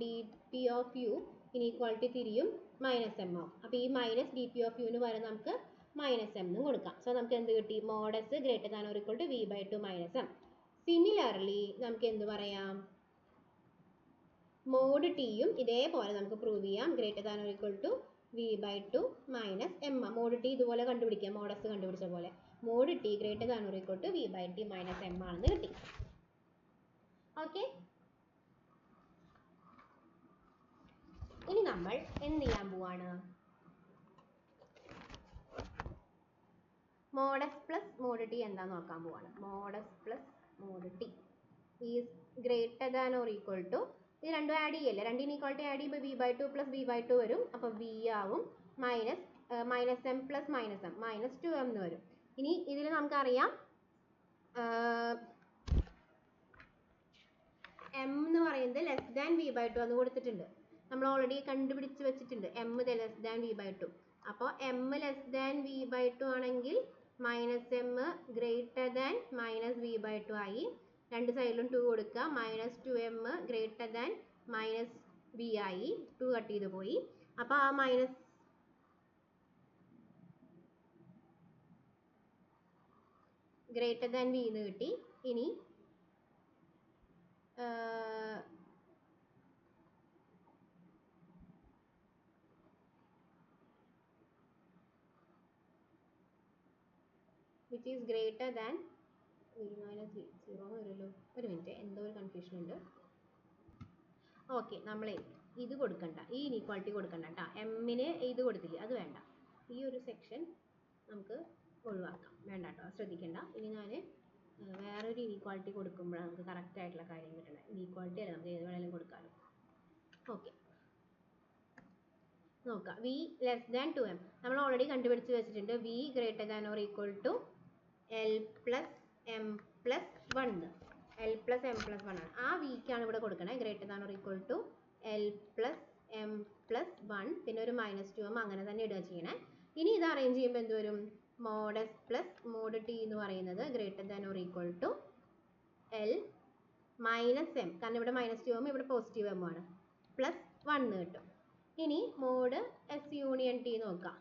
D P of U inequality തിരിയും മൈനസ് എം ആവും. അപ്പോൾ ഈ മൈനസ് ഡി പി ഓഫ് യുവിന് പകരം നമുക്ക് മൈനസ് എം എന്നും കൊടുക്കാം. സോ നമുക്ക് എന്ത് കിട്ടി, mod S greater than or equal to V by two minus M. Similarly നമുക്ക് എന്ത് പറയാം, മോഡ് ടിയും ഇതേപോലെ നമുക്ക് പ്രൂവ് ചെയ്യാം, greater than or equal to V by two minus M. Mod T ഇതുപോലെ കണ്ടുപിടിക്കാം, മോഡ് എസ് കണ്ടുപിടിച്ച പോലെ. Mod T greater than or equal to V by T minus M ആണെന്ന് കിട്ടി. ഓക്കെ, ഇനി നമ്മൾ എന്ത് ചെയ്യാൻ പോവാണ്, mod S plus mod T എന്താന്ന് നോക്കാൻ പോവാണ്. Mod S plus mod T is greater than or equal to, ഇത് രണ്ടും ആഡ് ചെയ്യല്ലേ, രണ്ട് ഇനീക്വാളിറ്റി ആഡ് ചെയ്യുമ്പോൾ V by two plus V by two വരും. അപ്പോൾ വി ആവും minus M plus minus M minus two M എന്ന് വരും. ഇനി ഇതിൽ നമുക്കറിയാം എം എന്ന് പറയുന്നത് less than V by two എന്ന് കൊടുത്തിട്ടുണ്ട്, നമ്മൾ ഓൾറെഡി കണ്ടുപിടിച്ച് വെച്ചിട്ടുണ്ട് M less than V by two. അപ്പോൾ M less than V by two ആണെങ്കിൽ minus M greater than minus V by two ആയി. രണ്ട് സൈഡിലും 2 കൊടുക്കുക, minus two M greater than minus V ആയി, 2 കട്ട് ചെയ്ത് പോയി. അപ്പോൾ ആ മൈനസ് ഗ്രേറ്റർ ദാൻ വി എന്ന് കിട്ടി. ഇനി which is greater than v minus v 0 വരുമല്ലോ. ഒരു മിനിറ്റ്, എന്തോ ഒരു കൺഫ്യൂഷൻ ഉണ്ട്. ഓക്കെ, നമ്മൾ ഇത് കൊടുക്കണ്ട, ഈ ഇനീക്വാളിറ്റി കൊടുക്കണ്ട കേട്ടോ, എമ്മിന് ഇത് കൊടുത്തില്ലേ അത് വേണ്ട, ഈ ഒരു സെക്ഷൻ നമുക്ക് ഒഴിവാക്കാം, വേണ്ട കേട്ടോ, ശ്രദ്ധിക്കേണ്ട. ഇനി ഞാൻ വേറൊരു ഇനീക്വാളിറ്റി കൊടുക്കുമ്പോഴാണ് നമുക്ക് കറക്റ്റ് ആയിട്ടുള്ള കാര്യം കിട്ടണം. ഇനീക്വാളിറ്റി അല്ല, നമുക്ക് ഏത് വേണമെങ്കിലും കൊടുക്കാമല്ലോ. ഓക്കെ, നോക്കാം, V less than two M നമ്മൾ ഓൾറെഡി കണ്ടുപിടിച്ച് വെച്ചിട്ടുണ്ട്, V greater than or equal to L plus M plus 1. L plus M plus 1 ആണ്, ആ വിക്കാണ് ഇവിടെ കൊടുക്കണേ, greater than or equal to L plus M plus 1, പിന്നെ ഒരു മൈനസ് 2m അങ്ങനെ തന്നെ ഇടുക ചെയ്യണേ. ഇനി ഇത് അറേഞ്ച് ചെയ്യുമ്പോൾ എന്ത് വരും, mod S plus mod T എന്ന് പറയുന്നത് greater than or equal to L minus M, കാരണം ഇവിടെ മൈനസ് 2m ഇവിടെ പോസിറ്റീവ് എം ആണ്, പ്ലസ് 1 കിട്ടും. ഇനി മോഡ് എസ് യൂണിയൻ ടി നോക്കാം.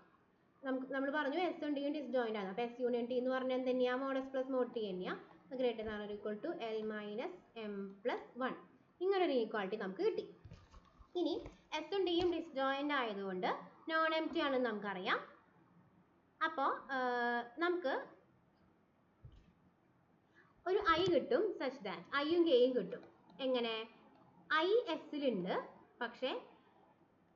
നമ്മൾ പറഞ്ഞു എസ് ഡിയും ഡിസ്ജോയിന്റ് ആണ്, അപ്പോൾ എസ് യൂണിയൻ ടി എന്ന് പറഞ്ഞാൽ എന്ത് തന്നെയാണ്, mod S plus mod T തന്നെയാണ്, greater than or equal to L minus M plus 1. ഇങ്ങനൊരു ഇനീക്വാളിറ്റി നമുക്ക് കിട്ടി. ഇനി എസും ഡിയും ഡിസ്ജോയിന്റ് ആയതുകൊണ്ട് നോൺ എം ടി ആണെന്ന് നമുക്കറിയാം. അപ്പോൾ നമുക്ക് ഒരു ഐ കിട്ടും, സച്ച് ദാറ്റ് ഐയും കെയും കിട്ടും. എങ്ങനെ, ഐ എസിലുണ്ട്, പക്ഷേ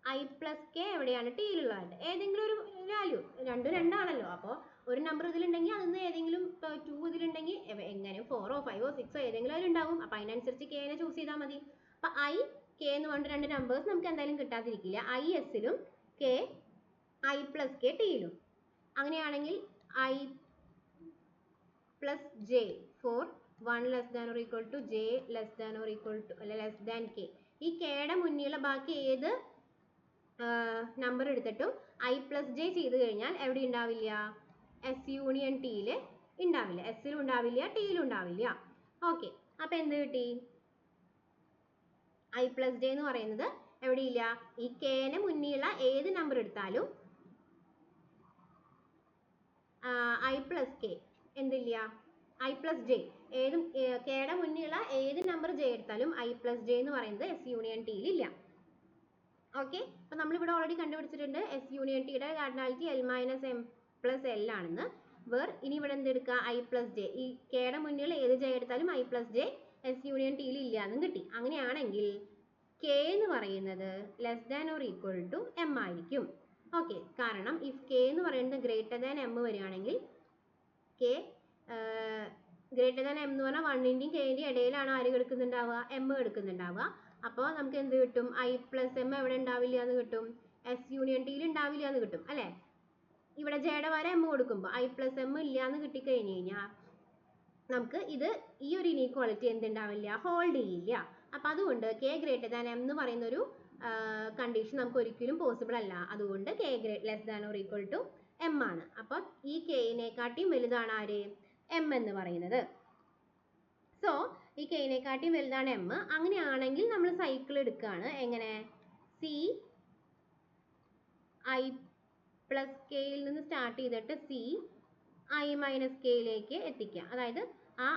ഐ പ്ലസ് കെ എവിടെയാണ്, ടിയിലുള്ളതായിട്ട് ഏതെങ്കിലും ഒരു വാല്യൂ, രണ്ടും രണ്ടാണല്ലോ, അപ്പോൾ ഒരു നമ്പർ ഇതിലുണ്ടെങ്കിൽ അതിന് ഏതെങ്കിലും 2 ഇതിലുണ്ടെങ്കിൽ എങ്ങനെ 4ഓ 5ഓ 6ഓ ഏതെങ്കിലും അതിലുണ്ടാവും. അപ്പോൾ അതിനനുസരിച്ച് കെനെ ചൂസ് ചെയ്താൽ മതി. അപ്പോൾ ഐ കെ എന്ന് പറഞ്ഞ രണ്ട് നമ്പേഴ്സ് നമുക്ക് എന്തായാലും കിട്ടാതിരിക്കില്ല, ഐ എസിലും കെ ഐ പ്ലസ് കെ ടിയിലും. അങ്ങനെയാണെങ്കിൽ I plus J for 1 less than or equal to J less than or equal to അല്ല ലെസ് ദാൻ കെ. ഈ കെയുടെ മുന്നിലുള്ള ബാക്കി ഏത് നമ്പർ എടുത്തിട്ടും ഐ പ്ലസ് ജെ ചെയ്ത് കഴിഞ്ഞാൽ എവിടെ ഉണ്ടാവില്ല, എസ് യൂണിയൻ ടിയിൽ ഉണ്ടാവില്ല, എസിലും ഉണ്ടാവില്ല ടിയിലും ഉണ്ടാവില്ല. ഓക്കെ, അപ്പോൾ എന്ത് കിട്ടി, ഐ പ്ലസ് ജെ എന്ന് പറയുന്നത് എവിടെയില്ല, ഈ കെന് മുന്നിലുള്ള ഏത് നമ്പർ എടുത്താലും ഐ പ്ലസ് കെ എന്തില്ല, ഐ പ്ലസ് ജെ ഏതും കെയുടെ മുന്നിലുള്ള ഏത് നമ്പർ ജെ എടുത്താലും ഐ പ്ലസ് ജെ എന്ന് പറയുന്നത് എസ് യൂണിയൻ ടിയിൽ ഇല്ല. ഓക്കെ, അപ്പോൾ നമ്മളിവിടെ ഓൾറെഡി കണ്ടുപിടിച്ചിട്ടുണ്ട് എസ് യൂണിയൻ ടിയുടെ cardinality L minus M plus L ആണെന്ന്. ഇനി ഇവിടെ എന്തെടുക്കുക, ഐ പ്ലസ് ജെ, ഈ കെയുടെ മുന്നിൽ ഏത് ജെ എടുത്താലും I plus J S union ടിയിൽ ഇല്ല എന്നും കിട്ടി. അങ്ങനെയാണെങ്കിൽ കെ എന്ന് പറയുന്നത് less than or equal to M ആയിരിക്കും. ഓക്കെ, കാരണം ഇഫ് കെ എന്ന് പറയുന്നത് ഗ്രേറ്റർ ദാൻ എം വരികയാണെങ്കിൽ കെ ഗ്രേറ്റർ ദാൻ എം എന്ന് പറഞ്ഞാൽ 1ന്റെയും കെന്റെയും ഇടയിലാണ് ആര് കിടക്കുന്നുണ്ടാവുക, എം കിടക്കുന്നുണ്ടാവുക. അപ്പോൾ നമുക്ക് എന്ത് കിട്ടും, ഐ പ്ലസ് എം എവിടെ ഉണ്ടാവില്ല എന്ന് കിട്ടും, എസ് യൂണിയൻ ടിയിൽ ഉണ്ടാവില്ല എന്ന് കിട്ടും അല്ലേ. ഇവിടെ ജെയുടെ വരെ എം കൊടുക്കുമ്പോൾ ഐ പ്ലസ് എം ഇല്ല എന്ന് കിട്ടിക്കഴിഞ്ഞ് കഴിഞ്ഞാൽ നമുക്ക് ഇത് ഈ ഒരു ഇനീക്വാളിറ്റി എന്തുണ്ടാവില്ല, ഹോൾഡ് ചെയ്യില്ല. അപ്പം അതുകൊണ്ട് k ഗ്രേറ്റർ ദാൻ m എന്ന് പറയുന്ന ഒരു കണ്ടീഷൻ നമുക്ക് ഒരിക്കലും പോസിബിൾ അല്ല. അതുകൊണ്ട് k less than or equal to m ആണ്. അപ്പം ഈ k നെക്കാട്ടിയും വലുതാണ് ആര്, m എന്ന് പറയുന്നത്. സോ ഈ k നെക്കാട്ടിയും വലുതാണ് m. അങ്ങനെയാണെങ്കിൽ നമ്മൾ സൈക്കിൾ എടുക്കുകയാണ്. എങ്ങനെ, c i പ്ലസ് കെയിൽ നിന്ന് സ്റ്റാർട്ട് ചെയ്തിട്ട് c i മൈനസ് കെയിലേക്ക് എത്തിക്കുക. അതായത് ആ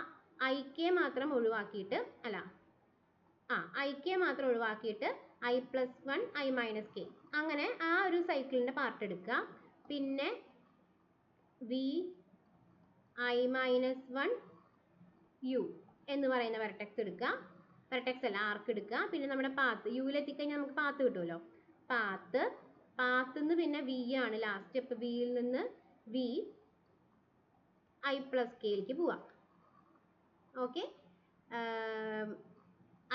ഐ കെ മാത്രം ഒഴിവാക്കിയിട്ട്, അല്ല ഐ കെ മാത്രം ഒഴിവാക്കിയിട്ട് i plus 1 i minus K, അങ്ങനെ ആ ഒരു സൈക്കിളിൻ്റെ പാർട്ട് എടുക്കുക. പിന്നെ വി ഐ മൈനസ് 1 യു എന്ന് പറയുന്ന വെർട്ടെക്സ് എടുക്കുക. വെർട്ടെക്സ് അല്ല, ആർക്ക് എടുക്കുക. പിന്നെ നമ്മുടെ പാത്ത്, യുവിലെത്തിക്കഴിഞ്ഞാൽ നമുക്ക് പാത്ത് കിട്ടുമല്ലോ. പാത്ത് നിന്ന് പിന്നെ വി ആണ് ലാസ്റ്റ് സ്റ്റെപ്പ്. വിയിൽ നിന്ന് വി ഐ പ്ലസ് കെയിലേക്ക് പോവാം. ഓക്കെ,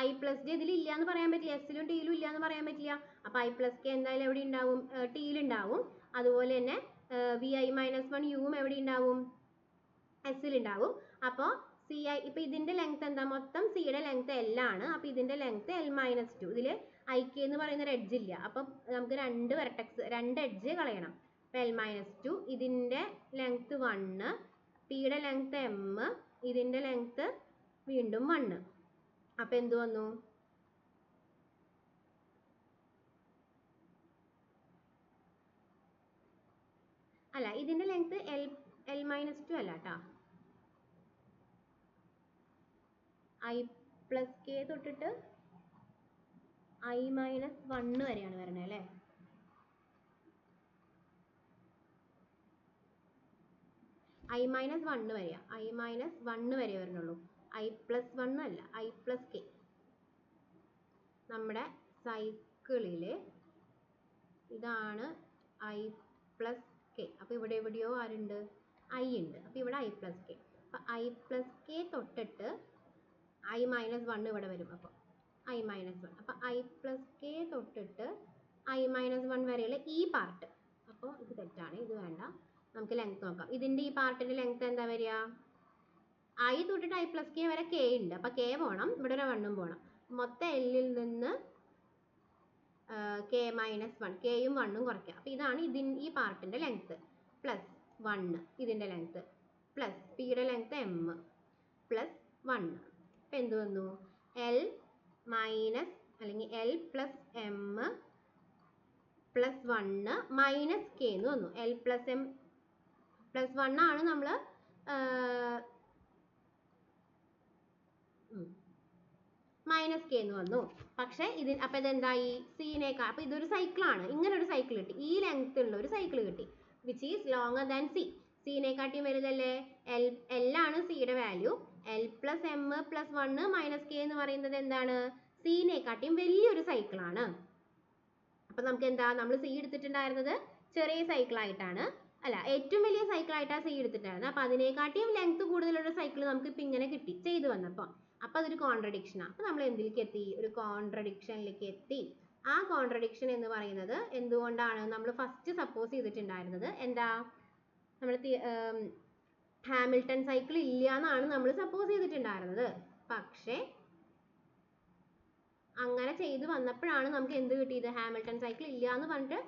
ഐ പ്ലസ് ഡി ഇതിൽ ഇല്ല എന്ന് പറയാൻ പറ്റില്ല, എസിലും ടിയിലും ഇല്ല എന്ന് പറയാൻ പറ്റില്ല. അപ്പോൾ ഐ പ്ലസ് കെ എന്തായാലും എവിടെ ഉണ്ടാവും, ടിയിലുണ്ടാവും. അതുപോലെ തന്നെ വി ഐ മൈനസ് 1 യുവും എവിടെ ഉണ്ടാവും, എസിലുണ്ടാവും. അപ്പോൾ സി ഐ, ഇപ്പോൾ ഇതിൻ്റെ ലെങ്ത് എന്താ, മൊത്തം സിയുടെ ലെങ്ത് എൽ ആണ്. അപ്പോൾ ഇതിൻ്റെ ലെങ്ത് എൽ മൈനസ് 2. ഇതിൽ ഐ കെ എന്ന് പറയുന്ന ഒരു എഡ്ജ് ഇല്ല. അപ്പം നമുക്ക് രണ്ട് എഡ്ജ് കളയണം. അപ്പോൾ എൽ മൈനസ് 2, ഇതിൻ്റെ ലെങ്ത് 1, പിയുടെ ലെങ്ത് എം, ഇതിൻ്റെ ലെങ്ത് വീണ്ടും 1. അപ്പം എന്ത് വന്നു, അല്ല ഇതിൻ്റെ ലെങ്ത് എൽ മൈനസ് 2 അല്ല കേട്ടോ, ഐ പ്ലസ് കെ തൊട്ടിട്ട് ഐ മൈനസ് 1 വരെയാണ് വരണത് അല്ലേ. ഐ മൈനസ് 1 വരെയാ, ഐ മൈനസ് 1 വരെ വരണുള്ളൂ. ഐ പ്ലസ് 1 അല്ല, ഐ പ്ലസ് കെ. നമ്മുടെ സൈക്കിളിൽ ഇതാണ് ഐ പ്ലസ് കെ. അപ്പോൾ ഇവിടെ എവിടെയോ ആരുണ്ട്, ഐ ഉണ്ട്. അപ്പോൾ ഇവിടെ ഐ പ്ലസ് കെ. അപ്പോൾ ഐ പ്ലസ് കെ തൊട്ടിട്ട് ഐ മൈനസ് 1 ഇവിടെ വരും. അപ്പോൾ ഐ മൈനസ് 1, അപ്പോൾ ഐ പ്ലസ് കെ തൊട്ടിട്ട് ഐ മൈനസ് 1 വരെയുള്ള ഈ പാർട്ട്. അപ്പോൾ ഇത് തെറ്റാണ്, ഇത് വേണ്ട. നമുക്ക് ലെങ്ത് നോക്കാം. ഇതിൻ്റെ ഈ പാർട്ടിൻ്റെ ലെങ്ത് എന്താ വരിക, ഐ തൊട്ടിട്ട് ഐ പ്ലസ് കെ വരെ കെ ഉണ്ട്. അപ്പോൾ കെ പോകണം, ഇവിടെ ഒരു 1ഉം പോകണം. മൊത്തം എല്ലിൽ നിന്ന് കെ മൈനസ് 1, കെയും 1ഉം കുറയ്ക്കുക. അപ്പോൾ ഇതാണ് ഈ പാർട്ടിൻ്റെ ലെങ്ത്. പ്ലസ് 1 ഇതിൻ്റെ ലെങ്ത്, പ്ലസ് പിയുടെ ലെങ്ത് എം, പ്ലസ് 1. അപ്പോൾ എന്ത് വന്നു, എൽ മൈനസ് അല്ലെങ്കിൽ L plus M plus 1 minus K എന്ന് വന്നു. എൽ പ്ലസ് എം പ്ലസ് 1 ആണ് നമ്മൾ മൈനസ് കെ എന്ന് വന്നു. പക്ഷേ അപ്പോൾ ഇതെന്തായി, സീനേക്കാൾ, അപ്പോൾ ഇതൊരു സൈക്കിളാണ്. ഇങ്ങനെ ഒരു സൈക്കിൾ കിട്ടി, ഈ ലെങ്ത് ഉള്ള ഒരു സൈക്കിൾ കിട്ടി, which is longer than C. സീനെക്കാട്ടിയും വലുതല്ലേ, എൽ ആണ് സിയുടെ value. L plus M plus 1 minus K എന്ന് പറയുന്നത് എന്താണ്, സീനെക്കാട്ടിയും വലിയൊരു സൈക്കിളാണ്. അപ്പോൾ നമുക്ക് എന്താ, നമ്മൾ സി എടുത്തിട്ടുണ്ടായിരുന്നത് ചെറിയ സൈക്കിളായിട്ടാണ്, അല്ല ഏറ്റവും വലിയ സൈക്കിളായിട്ടാണ് സി എടുത്തിട്ടുണ്ടായിരുന്നത്. അപ്പോൾ അതിനെക്കാട്ടിയും ലെങ്ത് കൂടുതലുള്ള സൈക്കിൾ നമുക്ക് ഇപ്പം ഇങ്ങനെ കിട്ടി ചെയ്തു വന്നപ്പോൾ. അപ്പോൾ അതൊരു കോൺട്രഡിക്ഷനാണ്. അപ്പോൾ നമ്മൾ എന്തിലേക്ക് എത്തി, ഒരു കോൺട്രഡിക്ഷനിലേക്ക് എത്തി. ആ കോൺട്രഡിക്ഷൻ എന്ന് പറയുന്നത് എന്തുകൊണ്ടാണ്, നമ്മൾ ഫസ്റ്റ് സപ്പോസ് ചെയ്തിട്ടുണ്ടായിരുന്നത് എന്താ, നമ്മൾ ഹാമിൽട്ടൺ സൈക്കിൾ ഇല്ല എന്നാണ് നമ്മൾ സപ്പോസ് ചെയ്തിട്ടുണ്ടായിരുന്നത്. പക്ഷേ അങ്ങനെ ചെയ്തു വന്നപ്പോഴാണ് നമുക്ക് എന്ത് കിട്ടിയത്, ഹാമിൽട്ടൺ സൈക്കിൾ ഇല്ല എന്ന് പറഞ്ഞിട്ട്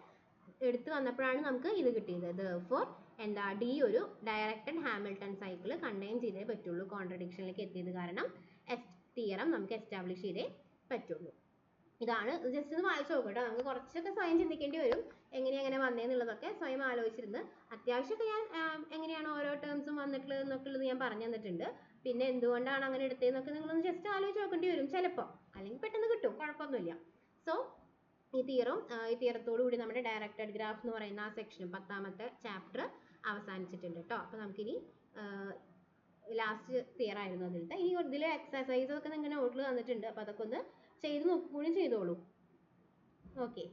എടുത്തു വന്നപ്പോഴാണ് നമുക്ക് ഇത് കിട്ടിയത്. therefore എന്താ, ഡി ഒരു ഡയറക്റ്റഡ് ഹാമിൽട്ടൺ സൈക്കിൾ കണ്ടെയ്ൻ ചെയ്തേ പറ്റുള്ളൂ. കോൺട്രഡിക്ഷനിലേക്ക് എത്തിയത് കാരണം തിയറം നമുക്ക് എസ്റ്റാബ്ലിഷ് ചെയ്തേ പറ്റുള്ളൂ. ഇതാണ്, ജസ്റ്റ് ഒന്ന് വായിച്ചു നോക്കുക കേട്ടോ. നമുക്ക് കുറച്ചൊക്കെ സ്വയം ചിന്തിക്കേണ്ടി വരും, എങ്ങനെ വന്നേന്നുള്ളതൊക്കെ സ്വയം ആലോചിച്ചിരുന്ന്. അത്യാവശ്യമൊക്കെ ഞാൻ എങ്ങനെയാണ് ഓരോ ടേംസും വന്നിട്ടുള്ളത് എന്നൊക്കെയുള്ളത് ഞാൻ പറഞ്ഞു തന്നിട്ടുണ്ട്. പിന്നെ എന്തുകൊണ്ടാണ് അങ്ങനെ എടുത്തതെന്നൊക്കെ നിങ്ങളൊന്ന് ജസ്റ്റ് ആലോചിച്ച് നോക്കേണ്ടി വരും ചിലപ്പോൾ, അല്ലെങ്കിൽ പെട്ടെന്ന് കിട്ടും, കുഴപ്പമൊന്നുമില്ല. സോ ഈ തിയറത്തോടു കൂടി നമ്മുടെ ഡയറക്റ്റഡ് ഗ്രാഫ് എന്ന് പറയുന്ന ആ സെക്ഷനും 10ാമത്തെ ചാപ്റ്റർ അവസാനിച്ചിട്ടുണ്ട് കേട്ടോ. അപ്പോൾ നമുക്കിനി ലാസ്റ്റ് തിയർ ആയിരുന്നു അതിലത്തെ. ഇനി ഇതിൽ എക്സസൈസൊക്കെ നിങ്ങൾ നോട്ടിൽ തന്നിട്ടുണ്ട്, അപ്പോൾ അതൊക്കെ ഒന്ന് ചെയ്ത് നോക്കുകയും ചെയ്തോളൂ. ഓക്കെ.